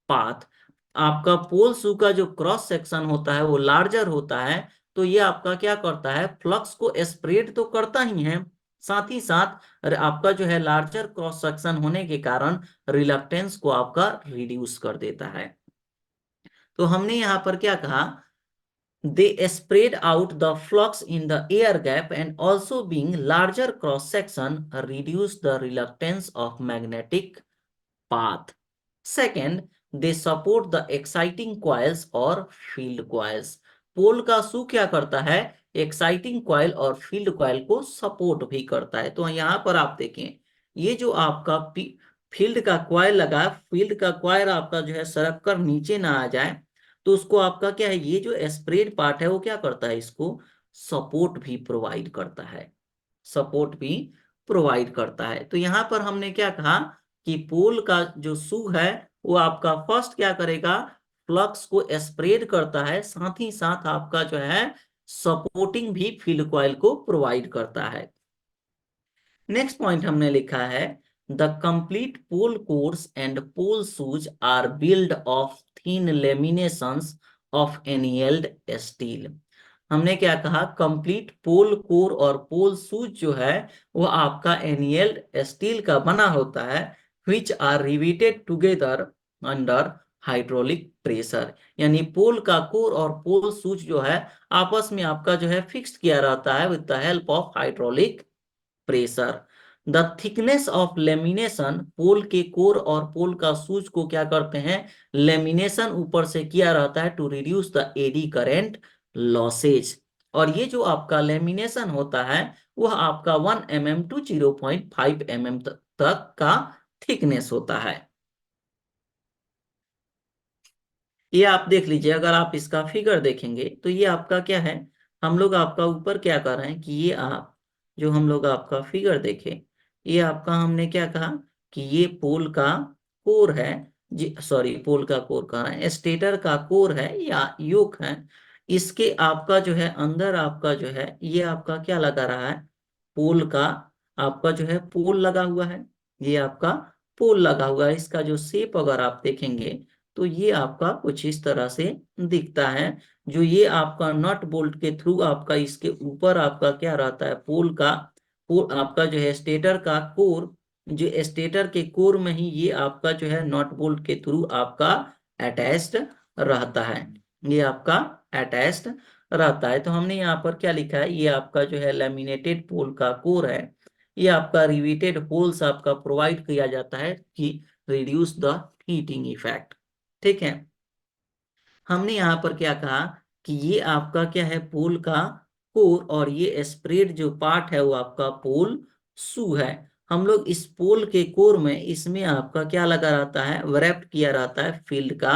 A: path. आपका पोल शू का जो क्रॉस सेक्शन होता है वो लार्जर होता है, तो ये आपका क्या करता है? फ्लक्स को स्प्रेड तो करता ही है, साथ ही साथ आपका जो है लार्जर क्रॉस सेक्शन होने के कारण रिलक्टेंस को आपका रिड्यूस कर देता है। तो हमने यहाँ पर क्या कहा? They spread out the flux in the air gap, and also being larger cross section reduce the reluctance of magnetic path. Second, they support the exciting coils or field coils. पोल का शू क्या करता है? एक्साइटिंग कॉइल और field coil को support भी करता है। तो यहाँ पर आप देखें, ये जो आपका फील्ड का कॉइल लगा, फील्ड का कॉइल आपका जो है सरक कर नीचे ना आ जाए, तो उसको आपका क्या है, ये जो स्प्रेड पार्ट है वो क्या करता है? इसको सपोर्ट भी प्रोवाइड करता है, सपोर्ट भी प्रोवाइड करता है। तो यहाँ पर हमने क्या कहा कि पोल का जो शू है वो आपका फर्स्ट क्या करेगा? फ्लक्स को स्प्रेड करता है, साथ ही साथ आपका जो है सपोर्टिंग भी फील्ड कॉइल को प्रोवाइड करता है। नेक्स्ट पॉइंट हमने लिखा है the complete pole cores and pole shoes are build of thin laminations of annealed steel. हमने क्या कहा? कंप्लीट पोल कोर और पोल शूज जो है वो आपका एनियल्ड स्टील का बना होता है, which are riveted together under hydraulic pressure. यानी पोल का कोर और पोल शूज जो है आपस में आपका जो है फिक्स्ड किया रहता है with the help of hydraulic pressure. The thickness of lamination, pole के कोर और पोल का सूज को क्या करते हैं? लेमिनेशन ऊपर से किया रहता है to reduce the eddy current losses. और ये जो आपका लेमिनेशन होता है वह आपका 1 mm टू 0.5 mm तक का थिकनेस होता है। ये आप देख लीजिए, अगर आप इसका फिगर देखेंगे तो ये आपका क्या है? हम लोग आपका ऊपर क्या कर रहे हैं कि ये आप जो हम लोग आपका फिगर देखें, ये आपका हमने क्या कहा कि ये पोल का कोर है, जी सॉरी, पोल का कोर कह रहे हैं, स्टेटर का कोर है या योक है। इसके आपका जो है अंदर आपका जो है ये आपका क्या लगा रहा है? पोल का आपका जो है पोल लगा हुआ है, ये आपका पोल लगा हुआ है। इसका जो शेप अगर आप देखेंगे तो ये आपका कुछ इस तरह से दिखता है। जो ये आपका नट बोल्ट के थ्रू आपका इसके ऊपर आपका क्या रहता है? पोल का पोल आपका जो है स्टेटर का कोर, जो स्टेटर के कोर में ही ये आपका जो है नट बोल्ट के थ्रू आपका अटैच्ड रहता है, ये आपका अटैच्ड रहता है। तो हमने यहाँ पर क्या लिखा है? ये आपका जो है लैमिनेटेड पोल का कोर है, ये आपका रिवेटेड होल्स आपका प्रोवाइड किया जाता है कि रिड्यूस द हीटिंग इफेक्ट। ठीक है, हमने यहाँ पर क्या कहा कि ये आपका क्या है? पोल का कोर, और ये स्प्रेड जो पार्ट है वो आपका पोल शू है। हम लोग इस पोल के कोर में इसमें आपका क्या लगा रहता है? wrapped किया रहता है फील्ड का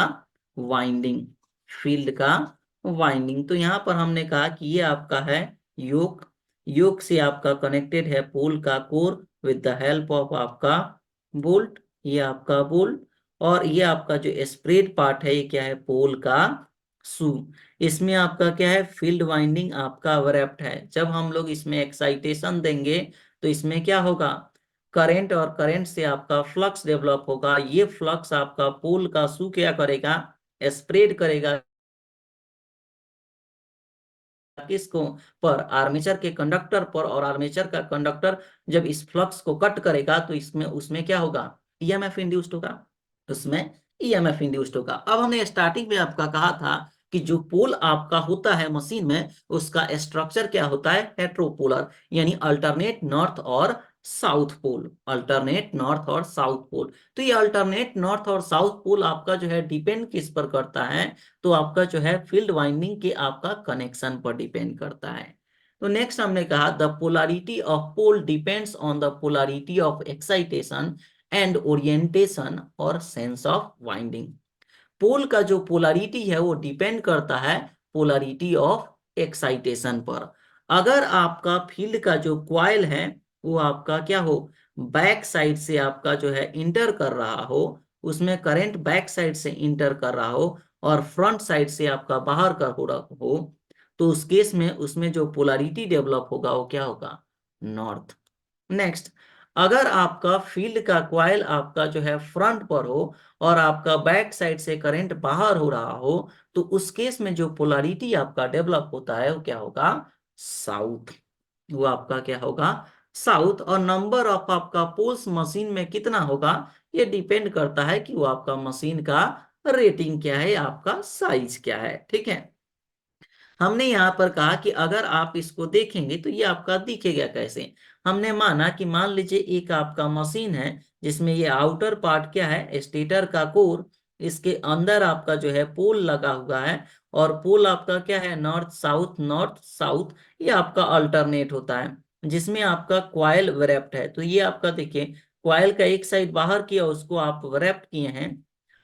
A: वाइंडिंग, फील्ड का वाइंडिंग। तो यहाँ पर हमने कहा कि ये आपका है योक, योक से आपका कनेक्टेड है पोल का core with the help of आपका बोल्ट, ये आपका बोल्ट। और ये आपका जो स्प्रेड पार्ट है ये क्या है? पोल का शू। इसमें आपका क्या है? फील्ड वाइंडिंग आपका अवरैप्ट है। जब हम लोग इसमें एक्साइटेशन देंगे तो इसमें क्या होगा? करंट और करंट से आपका फ्लक्स डेवलप होगा। ये फ्लक्स आपका पोल का शू क्या करेगा, स्प्रेड करेगा किसको, पर आर्मेचर के कंडक्टर पर, और आर्मेचर का कंडक्टर जब इस फ्लक्स को कट करेगा तो इसमें उसमें क्या होगा, ईएमएफ इंड्यूस्ड होगा, उसमें ईएमएफ इंड्यूस्ड होगा। अब हमने स्टार्टिंग में आपका कहा था कि जो पोल आपका होता है मशीन में, उसका स्ट्रक्चर क्या होता है, हेट्रोपोलर, यानी अल्टरनेट नॉर्थ और साउथ पोल, अल्टरनेट नॉर्थ और साउथ पोल। तो ये अल्टरनेट नॉर्थ और साउथ पोल आपका जो है डिपेंड किस पर करता है, तो आपका जो है फील्ड वाइंडिंग के आपका कनेक्शन पर डिपेंड करता है। तो नेक्स्ट हमने कहा the polarity of pole depends on the polarity of excitation and orientation और सेंस ऑफ वाइंडिंग। पोल का जो पोलैरिटी है वो डिपेंड करता है पोलैरिटी ऑफ एक्साइटेशन पर। अगर आपका फील्ड का जो क्वाइल है वो आपका क्या हो, बैक साइड से आपका जो है इंटर कर रहा हो, उसमें करंट बैक साइड से इंटर कर रहा हो और फ्रंट साइड से आपका बाहर का हो रहा हो, तो उस केस में उसमें जो पोलैरिटी डेवलप होगा वो क्या होगा, नॉर्थ। नेक्स्ट, अगर आपका फील्ड का क्वाइल आपका जो है फ्रंट पर हो और आपका बैक साइड से करंट बाहर हो रहा हो, तो उस केस में जो पोलैरिटी आपका डेवलप होता है वो क्या होगा, साउथ। वो आपका क्या होगा, साउथ। और नंबर ऑफ आपका पोल्स मशीन में कितना होगा, ये डिपेंड करता है कि वो आपका मशीन का रेटिंग क्या है, आपका साइज क्या है। ठीक है, हमने यहाँ पर कहा कि अगर आप इसको देखेंगे तो ये आपका दिखेगा कैसे। हमने माना कि मान लीजिए एक आपका मशीन है जिसमें ये आउटर पार्ट क्या है, स्टेटर का कोर, इसके अंदर आपका जो है पोल लगा हुआ है, और पोल आपका क्या है, नॉर्थ साउथ, ये आपका अल्टरनेट होता है, जिसमें आपका क्वाइल वेरेप्ट है। तो ये आपका देखिए, क्वाइल का एक साइड बाहर किया, उसको आप वेरेप्ट किए हैं,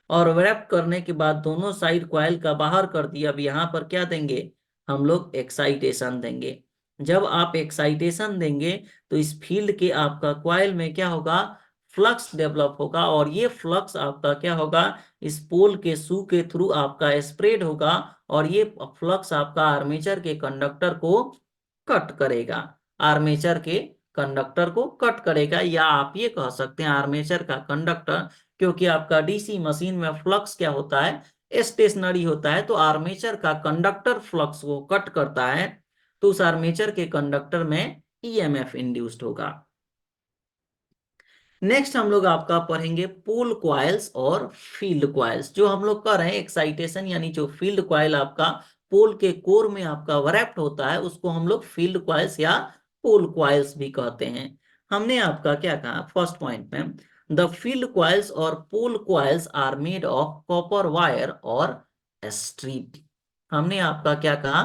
A: और वेरेप्ट करने के बाद दोनों साइड क्वाइल का बाहर कर दिया। अब यहाँ पर क्या देंगे, हम लोग एक्साइटेशन देंगे। जब आप एक्साइटेशन देंगे तो इस फील्ड के आपका क्वाइल में क्या होगा, फ्लक्स डेवलप होगा, और ये फ्लक्स आपका क्या होगा, इस पोल के शू के थ्रू आपका स्प्रेड होगा, और ये फ्लक्स आपका आर्मेचर के कंडक्टर को कट करेगा, आर्मेचर के कंडक्टर को कट करेगा, या आप ये कह सकते हैं आर्मेचर का कंडक्टर, क्योंकि आपका डीसी मशीन में फ्लक्स क्या होता है, स्टेशनरी होता है, तो आर्मेचर का कंडक्टर फ्लक्स को कट करता है, तो उस आर्मेचर के कंडक्टर में ईएमएफ इंड्यूस्ड होगा। नेक्स्ट हम लोग आपका पढ़ेंगे पोल क्वाइल्स और फील्ड क्वाइल्स। जो हम लोग कर रहे हैं एक्साइटेशन, यानी जो फील्ड क्वाइल आपका पोल के कोर में आपका वरैप्ट होता है, उसको हम लोग फील्ड क्वाइल्स या पोल क्वाइल्स भी कहते हैं। हमने आपका क्या कहा फर्स्ट पॉइंट में, द फील्ड क्वाइल्स और pole coils are made of copper wire और स्ट्रिप। हमने आपका क्या कहा,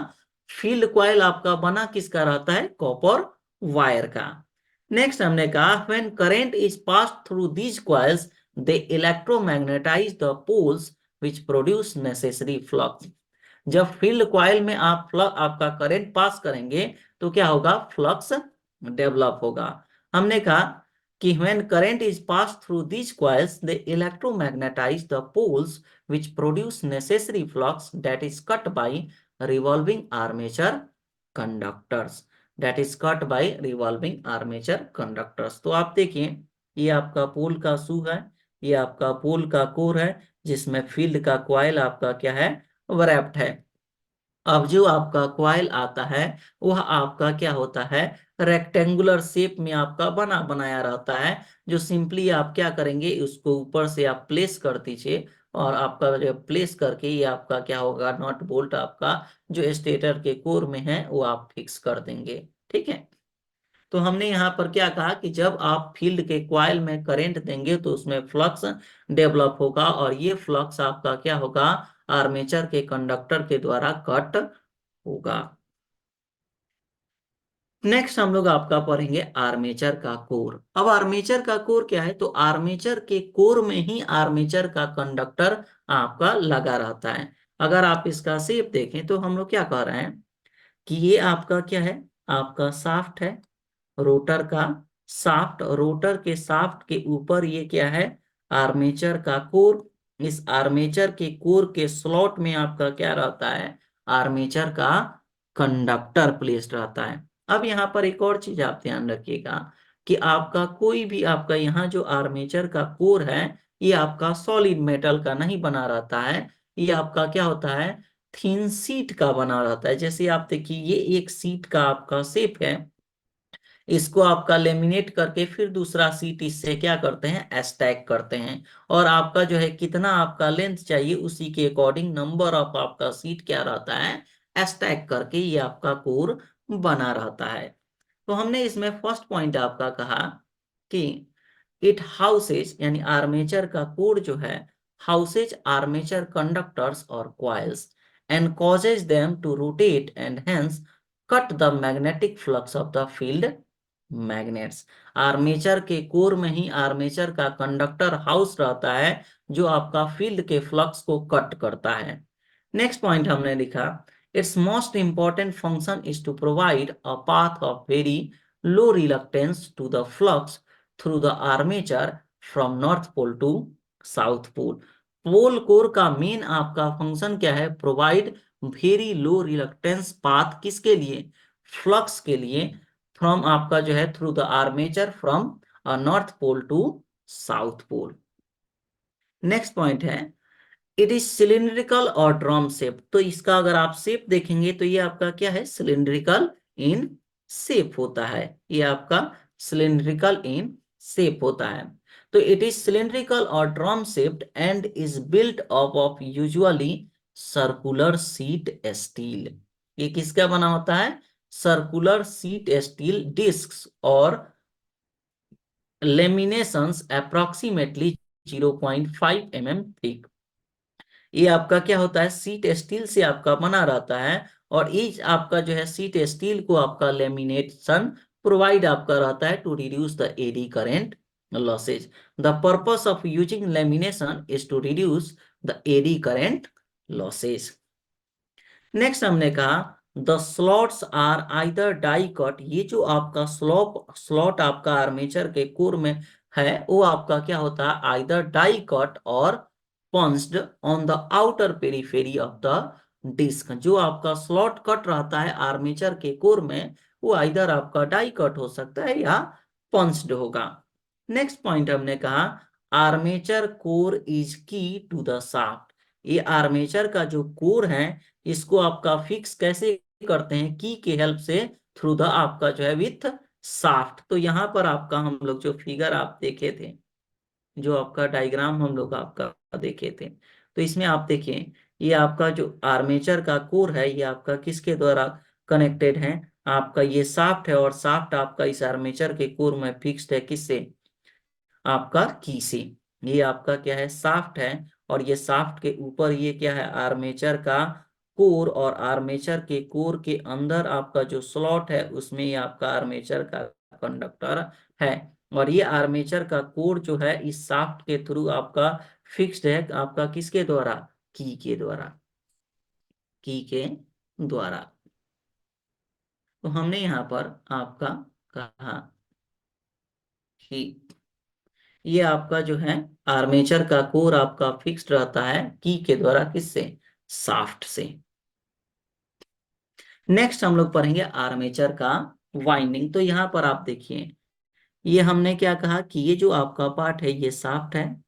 A: फील्ड क्वाइल आपका बना किसका रहता है, कॉपर वायर का। नेक्स्ट हमने कहा when current is passed through these coils they electromagnetize the poles which produce necessary flux. जब फील्ड कॉइल में आप फ्लक्स आपका करंट पास करेंगे तो क्या होगा, फ्लक्स डेवलप होगा। हमने कहा कि when current is passed through these coils they electromagnetize the poles which produce necessary flux that is cut by revolving armature conductors, that is cut by revolving armature conductors. तो आप देखिए, ये आपका पोल का शू है, ये आपका पोल का कोर है, जिसमें फील्ड का कॉइल आपका क्या है, wrapped है। अब जो आपका क्वाइल आता है वह आपका क्या होता है, रेक्टेंगुलर शेप में आपका बना बनाया रहता है, जो सिंपली आप क्या करेंगे, उसको ऊपर से आप प्लेस कर दीजिए, और आपका जब प्लेस करके ये आपका क्या होगा, नॉट बोल्ट आपका जो स्टेटर के कोर में है वो आप फिक्स कर देंगे। ठीक है, तो हमने यहाँ पर क्या कहा कि जब आप फील्ड के क्वाइल में करंट देंगे तो उसमें फ्लक्स डेवलप होगा, और ये फ्लक्स आपका क्या होगा, आर्मेचर के कंडक्टर के द्वारा कट होगा। नेक्स्ट हम लोग आपका पढ़ेंगे आर्मेचर का कोर। अब आर्मेचर का कोर क्या है, तो आर्मेचर के कोर में ही आर्मेचर का कंडक्टर आपका लगा रहता है। अगर आप इसका शेप देखें तो हम लोग क्या कह रहे हैं कि ये आपका क्या है, आपका शाफ्ट है, रोटर का शाफ्ट, रोटर के शाफ्ट के ऊपर ये क्या है, आर्मेचर का कोर। इस आर्मेचर के कोर के स्लॉट में आपका क्या रहता है, आर्मेचर का कंडक्टर प्लेस्ड रहता है। अब यहाँ पर एक और चीज आप ध्यान रखिएगा, कि आपका कोई भी आपका यहाँ जो आर्मेचर का कोर है ये आपका सॉलिड मेटल का नहीं बना रहता है, ये आपका क्या होता है, थिन शीट का बना रहता है। जैसे आप देखिए ये एक शीट का आपका शेप है, इसको आपका लेमिनेट करके फिर दूसरा सीट इससे क्या करते हैं, स्टैक करते हैं, और आपका जो है कितना आपका लेंथ चाहिए उसी के अकॉर्डिंग नंबर ऑफ आपका सीट क्या रहता है, स्टैक करके ये आपका कोर बना रहता है। तो हमने इसमें फर्स्ट पॉइंट आपका कहा कि इट हाउसेज यानी आर्मेचर का कोर जो है हाउसेज आर्मेचर कंडक्टर्स और coils and causes them to rotate and hence cut the magnetic flux of the field magnets. Armature के कोर में ही आर्मेचर का कंडक्टर हाउस रहता है जो आपका फील्ड के फ्लक्स को कट करता है। नेक्स्ट पॉइंट हमने लिखा, its most important function is to provide a path of very low reluctance to the flux through the armature from north pole to south pole. Pole core का main आपका function क्या है, provide very low reluctance path किसके लिए, flux के लिए, from आपका जो है through the armature from north pole to south pole. Next point है, इट इज सिलिंड्रिकल और ड्रम शेप। तो इसका अगर आप शेप देखेंगे तो ये आपका क्या है, सिलिंड्रिकल इन शेप होता है, ये आपका सिलिंड्रिकल इन शेप होता है। तो इट इज सिलिंड्रिकल और drum shaped and is built up of usually circular seat steel. ये किसका बना होता है, सर्कुलर सीट स्टील डिस्क्स और लेमिनेशंस अप्रोक्सीमेटली 0.5 mm थिक। ये आपका क्या होता है, सीट स्टील से आपका बना रहता है, और ईच आपका जो है सीट स्टील को आपका लेमिनेशन प्रोवाइड आपका रहता है to reduce the eddy current losses. The purpose of using lamination is to reduce the eddy current losses. Next हमने कहा the slots are either die cut. ये जो आपका स्लॉट आपका आर्मेचर के कोर में है वो आपका क्या होता है, आइदर डाई कट और punched on the outer periphery of the disc. जो आपका स्लॉट कट रहता है आर्मेचर के कोर में वो आइदर आपका डाई कट हो सकता है या पंच्ड होगा। नेक्स्ट पॉइंट हमने कहा आर्मेचर कोर इज की टू द शाफ्ट। ये आर्मेचर का जो कोर है इसको आपका फिक्स कैसे करते हैं, की के हेल्प से, थ्रू द आपका जो है विथ शाफ्ट। तो यहाँ पर आपका हम लोग जो फिगर आप देखे थे, जो आपका डायग्राम हम लोग आपका देखे थे, तो इसमें आप देखिए ये आपका जो आर्मेचर का कोर है ये आपका किसके द्वारा कनेक्टेड है, आपका ये शाफ्ट है, और शाफ्ट आपका इस आर्मेचर के कोर में फिक्स्ड है किससे, आपका की से। ये आपका क्या है, शाफ्ट है, और ये शाफ्ट के ऊपर ये क्या है, आर्मेचर का कोर, और आर्मेचर के कोर के अंदर आपका जो स्लॉट है उसमें ये आपका आर्मेचर का कंडक्टर है, और ये आर्मेचर का कोर जो है इस शाफ्ट के थ्रू आपका फिक्स्ड है, आपका किसके द्वारा, की के द्वारा, की के द्वारा। तो हमने यहाँ पर आपका कहा कि ये आपका जो है आर्मेचर का कोर आपका फिक्स्ड रहता है की के द्वारा, किससे, शाफ्ट से। नेक्स्ट हम लोग पढ़ेंगे आर्मेचर का वाइंडिंग। तो यहाँ पर आप देखिए ये हमने क्या कहा कि ये जो आपका पार्ट है ये शाफ्ट है,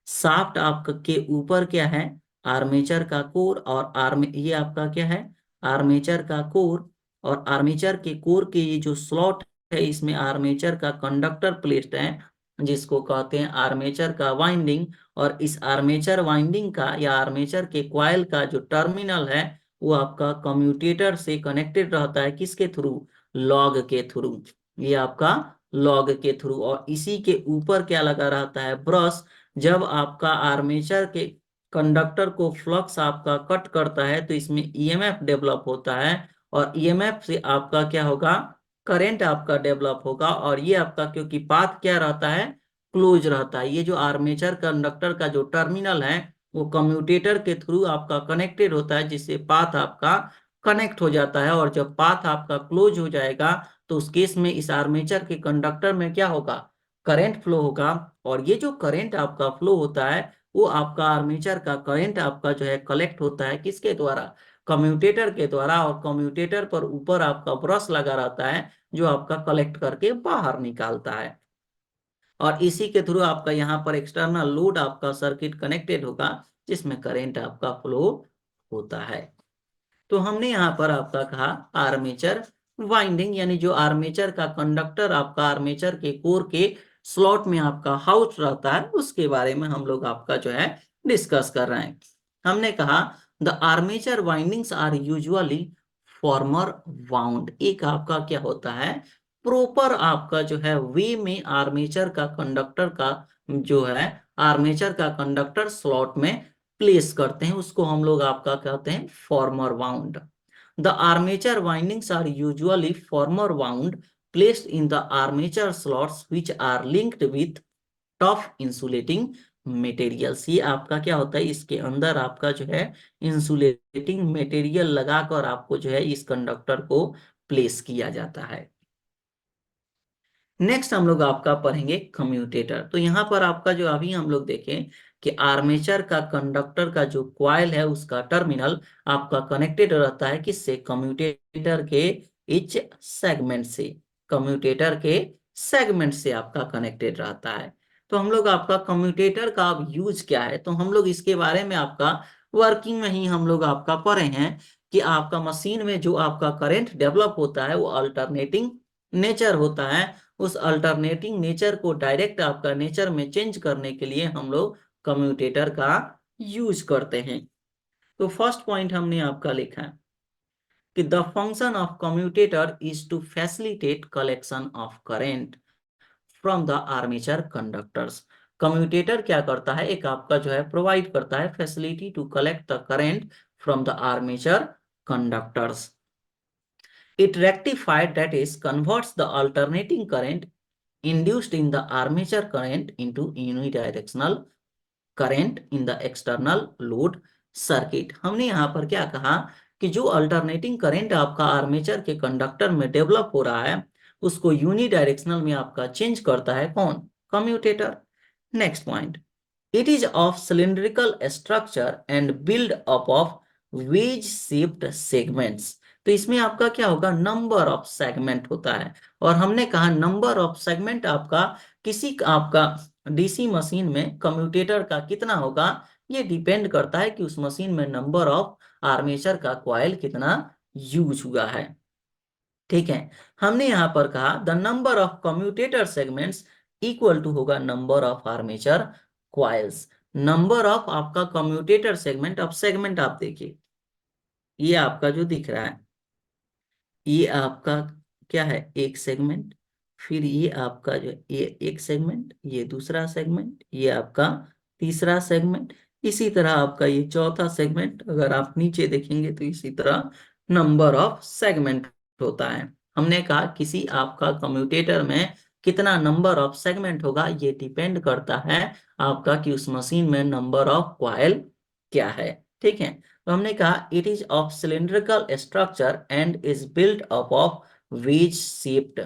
A: शाफ्ट आपके ऊपर क्या है, आर्मेचर का कोर, और ये आपका क्या है, आर्मेचर का कोर, और आर्मेचर के कोर के ये जो स्लॉट है इसमें आर्मेचर का कंडक्टर प्लेट है जिसको कहते हैं आर्मेचर का वाइंडिंग। और इस आर्मेचर वाइंडिंग का या आर्मेचर के कॉइल का जो टर्मिनल है वो आपका कम्यूटेटर से कनेक्टेड रहता है, किसके थ्रू, लॉग के थ्रू, ये आपका लॉग के थ्रू। और इसी के ऊपर क्या लगा रहता है, ब्रश। जब आपका आर्मेचर के कंडक्टर को फ्लक्स आपका कट करता है तो इसमें ईएमएफ डेवलप होता है, और ईएमएफ से आपका क्या होगा, करंट आपका डेवलप होगा। और ये आपका क्योंकि पाथ क्या रहता है, क्लोज रहता है, ये जो आर्मेचर कंडक्टर का जो टर्मिनल है वो कम्यूटेटर के थ्रू आपका कनेक्टेड होता है, जिससे पाथ आपका कनेक्ट हो जाता है। और जब पाथ आपका क्लोज हो जाएगा तो उस केस में इस आर्मेचर के कंडक्टर में क्या होगा, करंट फ्लो होगा। और ये जो करंट आपका फ्लो होता है वो आपका आर्मेचर का करंट आपका जो है कलेक्ट होता है किसके द्वारा, कम्यूटेटर के द्वारा, और कम्यूटेटर पर ऊपर आपका ब्रश लगा रहता है जो आपका कलेक्ट करके बाहर निकालता है, और इसी के थ्रू आपका यहाँ पर एक्सटर्नल लोड आपका सर्किट कनेक्टेड होगा जिसमें करंट आपका फ्लो होता है। तो हमने यहाँ पर आपका कहा आर्मेचर वाइंडिंग, यानी जो आर्मेचर का कंडक्टर आपका आर्मेचर के कोर के स्लॉट में आपका हाउस रहता है उसके बारे में हम लोग आपका जो है डिस्कस कर रहे हैं। हमने कहा the armature windings are usually former wound. एक आपका क्या होता है, प्रॉपर आपका जो है वे में आर्मेचर का कंडक्टर का जो है आर्मेचर का कंडक्टर स्लॉट में प्लेस करते हैं, उसको हम लोग आपका कहते हैं former wound. The armature windings are usually former wound placed in the armature slots which are linked with tough insulating materials। ये आपका क्या होता है, इसके अंदर आपका जो है इंसुलेटिंग मटेरियल लगाकर आपको जो है इस कंडक्टर को प्लेस किया जाता है। नेक्स्ट हम लोग आपका पढ़ेंगे कम्यूटेटर। तो यहाँ पर आपका जो अभी हम लोग देखें कि आर्मेचर का कंडक्टर का जो क्वाइल है उसका टर्मिनल आपका कनेक्टेड रहता है किससे, कम्यूटेटर के इच सेगमेंट से, कम्यूटेटर के सेगमेंट से आपका कनेक्टेड रहता है। तो हम लोग आपका कम्यूटेटर का अब यूज क्या है, तो हम लोग इसके बारे में आपका वर्किंग में ही हम लोग आपका पढ़े हैं कि आपका मशीन में जो आपका करंट डेवलप होता है वो अल्टरनेटिंग नेचर होता है। उस अल्टरनेटिंग नेचर को डायरेक्ट आपका नेचर में चेंज करने के लिए हम लोग कम्यूटेटर का यूज करते हैं। तो फर्स्ट पॉइंट हमने आपका लिखा है कि the function of commutator is to facilitate collection of current from the armature conductors. Commutator क्या करता है, एक आपका जो है प्रोवाइड करता है facility to collect the current from the armature conductors. It rectified, that is, converts the alternating current induced in the armature current into unidirectional current in the external load circuit। हमने यहाँ पर क्या कहा कि जो alternating current आपका armature के conductor में डेवलप हो रहा है उसको यूनिडायरेक्शनल में आपका चेंज करता है कौन, commutator. Next point, it is of cylindrical structure and build up of wedge shaped segments. तो इसमें आपका क्या होगा, नंबर ऑफ सेगमेंट होता है, और हमने कहा नंबर ऑफ सेगमेंट आपका किसी आपका डीसी मशीन में कम्यूटेटर का कितना होगा ये डिपेंड करता है कि उस मशीन में नंबर ऑफ आर्मेचर का कॉइल कितना यूज हुआ है। ठीक है, हमने यहां पर कहा the number of commutator segments equal to होगा number of armature coils. Number of आपका कम्यूटेटर सेगमेंट, अब सेगमेंट आप देखिए ये आपका जो दिख रहा है ये आपका क्या है, एक सेगमेंट, फिर ये आपका जो ये एक सेगमेंट, ये दूसरा सेगमेंट, ये आपका तीसरा सेगमेंट, इसी तरह आपका ये चौथा सेगमेंट। अगर आप नीचे देखेंगे तो इसी तरह नंबर ऑफ सेगमेंट होता है। हमने कहा किसी आपका कम्यूटेटर में कितना नंबर ऑफ सेगमेंट होगा ये डिपेंड करता है आपका कि उस मशीन में नंबर ऑफ कॉइल क्या है। ठीक है, तो हमने कहा it is of cylindrical structure and is built up of wedge shaped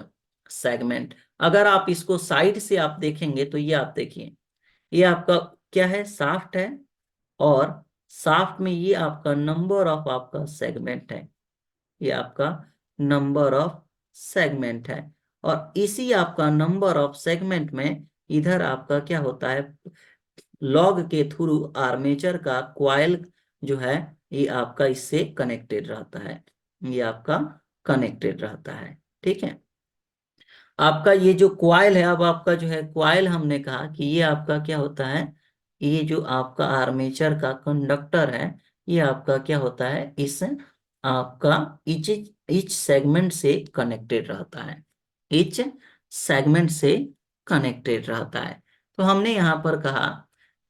A: segment. अगर आप इसको साइड से आप देखेंगे तो ये आप देखिए ये आपका क्या है, शाफ्ट है, और शाफ्ट में ये आपका नंबर ऑफ आपका सेगमेंट है, ये आपका नंबर ऑफ सेगमेंट है, और इसी आपका नंबर ऑफ सेगमेंट में इधर आपका क्या होता है, लॉग के थ्रू आर्मेचर का क्वाइल जो है ये आपका इससे कनेक्टेड रहता है, ये आपका कनेक्टेड रहता है। ठीक है, आपका ये जो क्वाइल है, अब आपका जो है क्वाइल हमने कहा कि ये आपका क्या होता है, ये जो आपका आर्मेचर का कंडक्टर है ये आपका क्या होता है, इस आपका इच सेगमेंट से कनेक्टेड रहता है, इच सेगमेंट से कनेक्टेड रहता है। तो हमने यहाँ पर कहा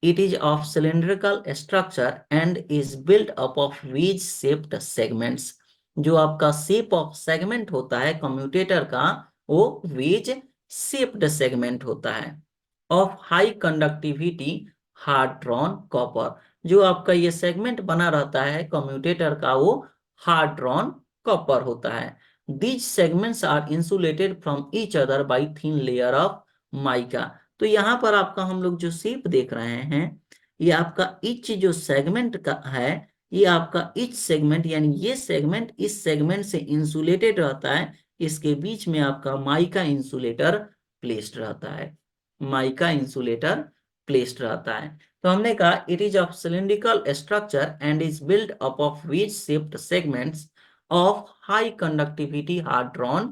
A: it is of cylindrical structure and is built up of wedge shaped segments. जो आपका शेप ऑफ सेगमेंट होता है कम्यूटेटर का वो वेज शेप्ड सेगमेंट होता है of high conductivity hard drawn copper. जो आपका ये सेगमेंट बना रहता है कम्यूटेटर का वो हार्ड ड्रॉन कॉपर होता है। These segments are insulated from each other by thin layer of mica. तो यहाँ पर आपका हम लोग जो शेप देख रहे हैं ये आपका ईच जो सेगमेंट का है ये आपका इच सेगमेंट यानी ये सेगमेंट इस सेगमेंट से इंसुलेटेड रहता है, इसके बीच में आपका माइका इंसुलेटर प्लेस्ड रहता है, माइका इंसुलेटर प्लेस्ड रहता है। तो हमने कहा it is of cylindrical structure and is build up of wedge shaped segments of high conductivity hard drawn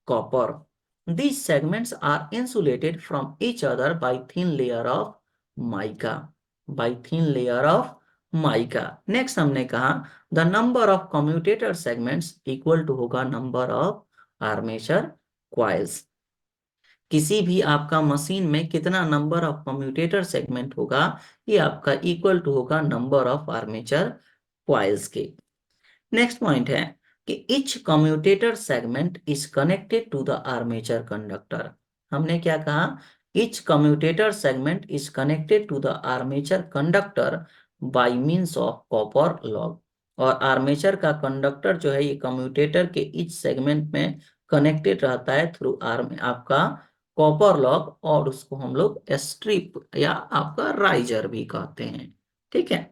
A: copper. These segments are insulated from each other by thin layer of mica. By thin layer of mica. Next हमने कहा the number of commutator segments equal to होगा number of armature coils. किसी भी आपका machine में कितना number of commutator segment होगा, ये आपका इक्वल टू होगा नंबर ऑफ आर्मेचर कॉइल्स के। नेक्स्ट पॉइंट है कि each commutator segment is connected to the armature conductor. हमने क्या कहा, each commutator segment is connected to the armature conductor by means of copper lug. और armature का conductor जो है ये कम्यूटेटर के इच सेगमेंट में कनेक्टेड रहता है थ्रू आर्म आपका कॉपर लॉग, और उसको हम लोग स्ट्रिप या आपका राइजर भी कहते हैं। ठीक है,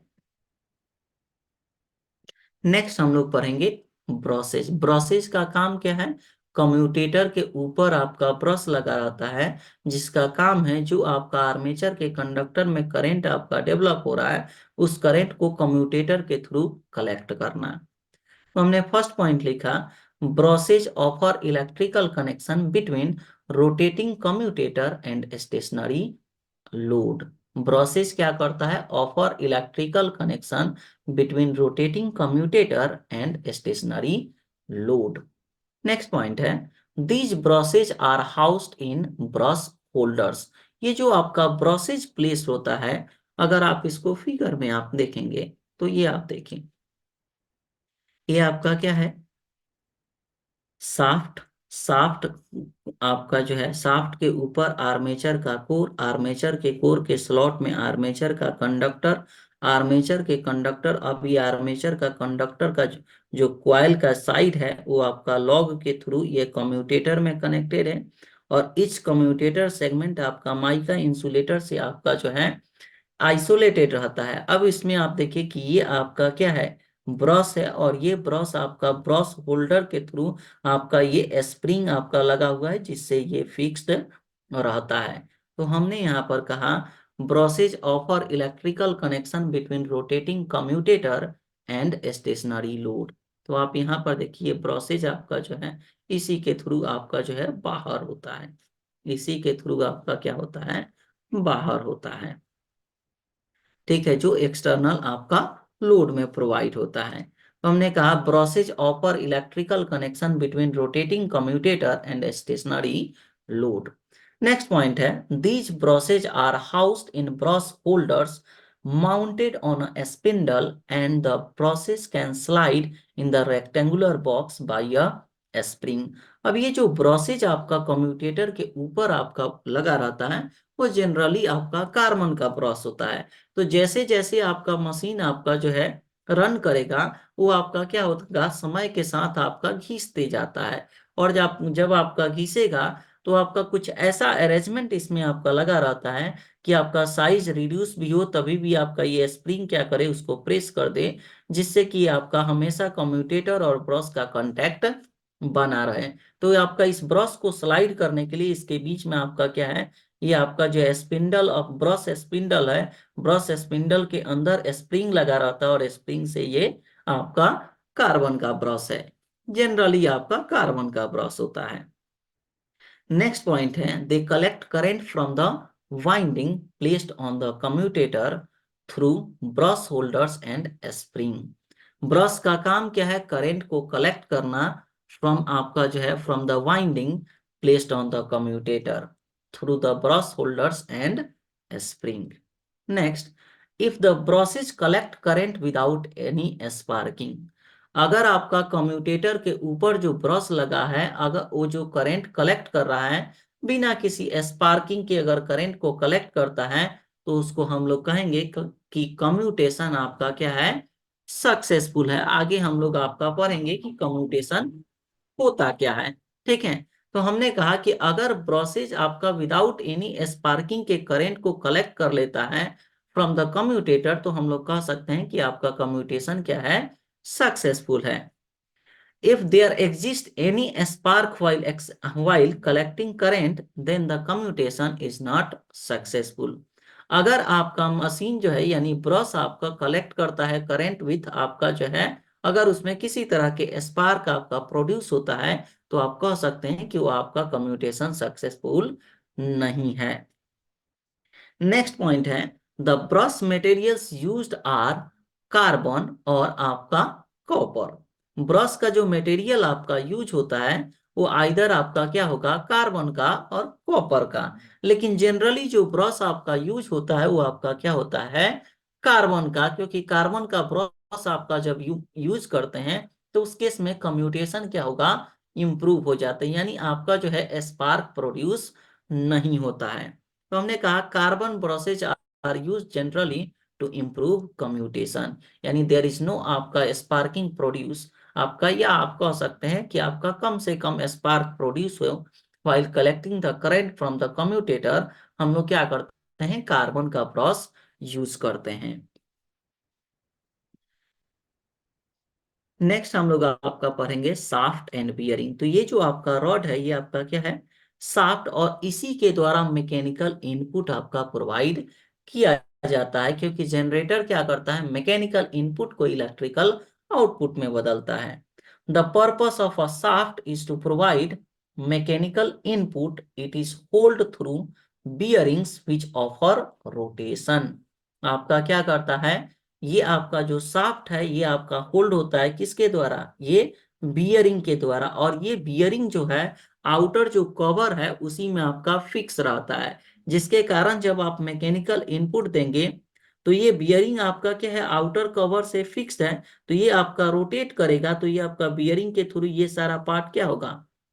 A: नेक्स्ट हम लोग पढ़ेंगे ब्रशेज। ब्रशेज का काम क्या है, कम्यूटेटर के ऊपर आपका ब्रश लगा रहता है, जिसका काम है जो आपका आर्मेचर के कंडक्टर में करंट आपका डेवलप हो रहा है, उस करंट को कम्यूटेटर के थ्रू कलेक्ट करना। तो हमने फर्स्ट पॉइंट लिखा, brushes offer electrical connection between rotating commutator and stationary load. Brushes क्या करता है, offer electrical connection between rotating commutator and stationary load. Next point है, these brushes are housed in brush holders. ये जो आपका brushes place होता है, अगर आप इसको फिगर में आप देखेंगे तो ये आप देखें, ये आपका क्या है, साफ्ट। साफ्ट आपका जो है, साफ्ट के ऊपर आर्मेचर का कोर, आर्मेचर के कोर के स्लॉट में आर्मेचर का कंडक्टर, आर्मेचर के कंडक्टर, अब ये आर्मेचर का कंडक्टर का जो क्वाइल का साइड है वो आपका लॉग के थ्रू ये कम्यूटेटर में कनेक्टेड है, और इस कम्यूटेटर सेगमेंट आपका माइका इंसुलेटर से आपका जो है आइसोलेटेड रहता है। अब इसमें आप देखिए कि ये आपका क्या है, ब्रश है, और ये ब्रश आपका ब्रश होल्डर के थ्रू आपका ये स्प्रिंग आपका लगा हुआ है, जिससे ये फिक्स्ड रहता है। तो हमने यहाँ पर कहा brushes offer electrical connection between rotating commutator and stationary load. तो आप यहाँ पर देखिए ब्रशेज आपका जो है इसी के थ्रू आपका जो है बाहर होता है, इसी के थ्रू आपका क्या होता है, बाहर होता है। ठीक है, जो एक्सटर्नल आपका लोड में प्रोवाइड होता है। तो हमने कहा brushes offer electrical connection between rotating commutator and stationary load. Next point है, these brushes are housed in brush holders mounted on a spindle and the brushes can slide in the rectangular box by a spring। अब ये जो brushes आपका commutator के ऊपर आपका लगा रहता है वो जनरली आपका कार्बन का ब्रश होता है। तो जैसे जैसे आपका मशीन आपका जो है रन करेगा, वो आपका क्या होगा, समय के साथ आपका घिसते जाता है, और जब जब आपका घिसेगा तो आपका कुछ ऐसा अरेंजमेंट इसमें आपका लगा रहता है कि आपका साइज रिड्यूस भी हो, तभी भी आपका ये स्प्रिंग क्या करे, उसको प्रेस कर दे, जिससे कि आपका हमेशा कम्यूटेटर और ब्रश का कांटेक्ट बना रहे। तो आपका इस ब्रश को स्लाइड करने के लिए इसके बीच में आपका क्या है, ये आपका जो है स्पिंडल ऑफ ब्रश स्पिंडल है, ब्रश स्पिंडल के अंदर स्प्रिंग लगा रहता है, और स्प्रिंग से ये आपका कार्बन का ब्रश है, जनरली आपका कार्बन का ब्रश होता है। नेक्स्ट पॉइंट है, they collect current from the winding placed on the commutator through brush holders and spring. Brush का काम क्या है, करंट को कलेक्ट करना फ्रॉम आपका जो है from the winding placed on the commutator through the brush holders and spring. Next, if the brushes collect current without any sparking. अगर आपका कम्यूटेटर के ऊपर जो ब्रश लगा है, अगर वो जो करंट कलेक्ट कर रहा है बिना किसी स्पार्किंग के, अगर करंट को कलेक्ट करता है, तो उसको हम लोग कहेंगे कि कम्यूटेशन आपका क्या है, सक्सेसफुल है। आगे हम लोग आपका पढ़ेंगे कि कम्यूटेशन होता क्या है। ठीक है, तो हमने कहा कि अगर ब्रशेज आपका विदाउट एनी स्पार्किंग के करंट को कलेक्ट कर लेता है फ्रॉम द कम्यूटेटर, तो हम लोग कह सकते हैं कि आपका कम्यूटेशन क्या है, सक्सेसफुल है। If there exists any spark while collecting current, then the commutation is not successful. अगर आपका मशीन जो है यानी ब्रश आपका कलेक्ट करता है करंट विथ आपका जो है, अगर उसमें किसी तरह के स्पार्क आपका प्रोड्यूस होता है, तो आप कह सकते हैं कि वो आपका कम्यूटेशन सक्सेसफुल नहीं है। नेक्स्ट पॉइंट है, the brush materials used are carbon और आपका कॉपर। ब्रश का जो मटेरियल आपका यूज होता है वो आइदर आपका क्या होगा, कार्बन का और कॉपर का। लेकिन जनरली जो ब्रश आपका यूज होता है वो आपका क्या होता है, कार्बन का, क्योंकि कार्बन का ब्रश आपका जब यूज करते हैं तो उस केस में कम्यूटेशन क्या होगा, इंप्रूव हो जाता है, यानी आपका जो है स्पार्क प्रोड्यूस नहीं होता है। तो हमने कहा carbon brushes are use generally to improve commutation, यानी देयर इज नो आपका स्पार्किंग प्रोड्यूस आपका, या आप कह सकते हैं कि आपका कम से कम स्पार्क प्रोड्यूस हो while collecting the current from the commutator. हम लोग क्या करते हैं, कार्बन का ब्रश यूज करते हैं। नेक्स्ट हम लोग आपका पढ़ेंगे शाफ्ट एंड बियरिंग। तो ये जो आपका रॉड है ये आपका क्या है, शाफ्ट, और इसी के द्वारा मैकेनिकल इनपुट आपका प्रोवाइड किया जाता है, क्योंकि जनरेटर क्या करता है, मैकेनिकल इनपुट को इलेक्ट्रिकल आउटपुट में बदलता है। The purpose of a shaft is to provide mechanical input, it is hold through bearings which offer rotation. आपका क्या करता है, ये आपका जो शाफ्ट है ये आपका होल्ड होता है किसके द्वारा, ये बियरिंग के द्वारा, और ये बियरिंग जो है आउटर जो कवर है उसी में आपका फिक्स रहता है, जिसके कारण जब आप मैकेनिकल इनपुट देंगे तो ये बियरिंग आपका क्या है, आउटर कवर से फिक्स्ड है, तो ये आपका रोटेट करेगा, तो ये आपका बियरिंग के थ्रू ये सारा पार्ट क्या होगा,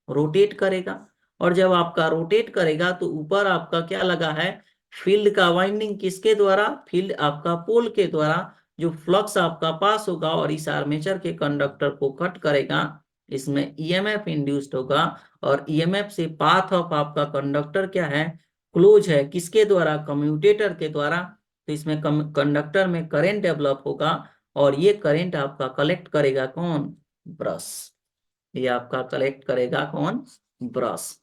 A: रोटेट करेगा। और जब आपका रोटेट करेगा तो ऊपर आपका क्या लगा है, फील्ड का वाइंडिंग, किसके द्वारा, फील्ड आपका पोल के द्वारा, जो फ्लक्स आपका पास होगा और इस आर्मेचर के कंडक्टर को कट करेगा, इसमें ईएमएफ इंड्यूस्ड होगा, और ईएमएफ से पाथ ऑफ आपका कंडक्टर क्या है, क्लोज है, किसके द्वारा, कम्यूटेटर के द्वारा। तो इसमें कंडक्टर में करंट डेवलप होगा, और ये करंट आपका कलेक्ट करेगा कौन, ब्रश। ये आपका कलेक्ट करेगा कौन, ब्रश।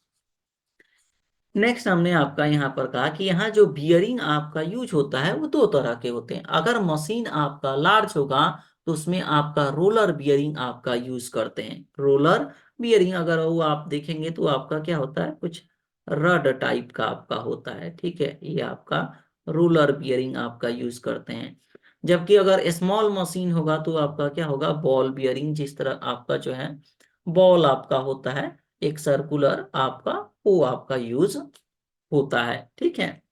A: नेक्स्ट हमने आपका यहाँ पर कहा कि यहाँ जो बियरिंग आपका यूज होता है वो दो तरह के होते हैं। अगर मशीन आपका लार्ज होगा तो उसमें आपका रोलर बियरिंग आपका यूज करते हैं। रोलर बियरिंग अगर वो आप देखेंगे तो आपका क्या होता है, कुछ रड टाइप का आपका होता है, ठीक है, ये आपका रोलर बियरिंग आपका यूज करते हैं। जबकि अगर स्मॉल मशीन होगा तो आपका क्या होगा, बॉल बियरिंग, जिस तरह आपका जो है बॉल आपका होता है एक सर्कुलर आपका, वो आपका यूज होता है, ठीक है।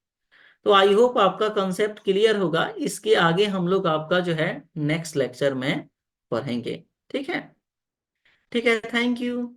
A: तो आई होप आपका कंसेप्ट क्लियर होगा। इसके आगे हम लोग आपका जो है नेक्स्ट लेक्चर में पढ़ेंगे, ठीक है। ठीक है, थैंक यू।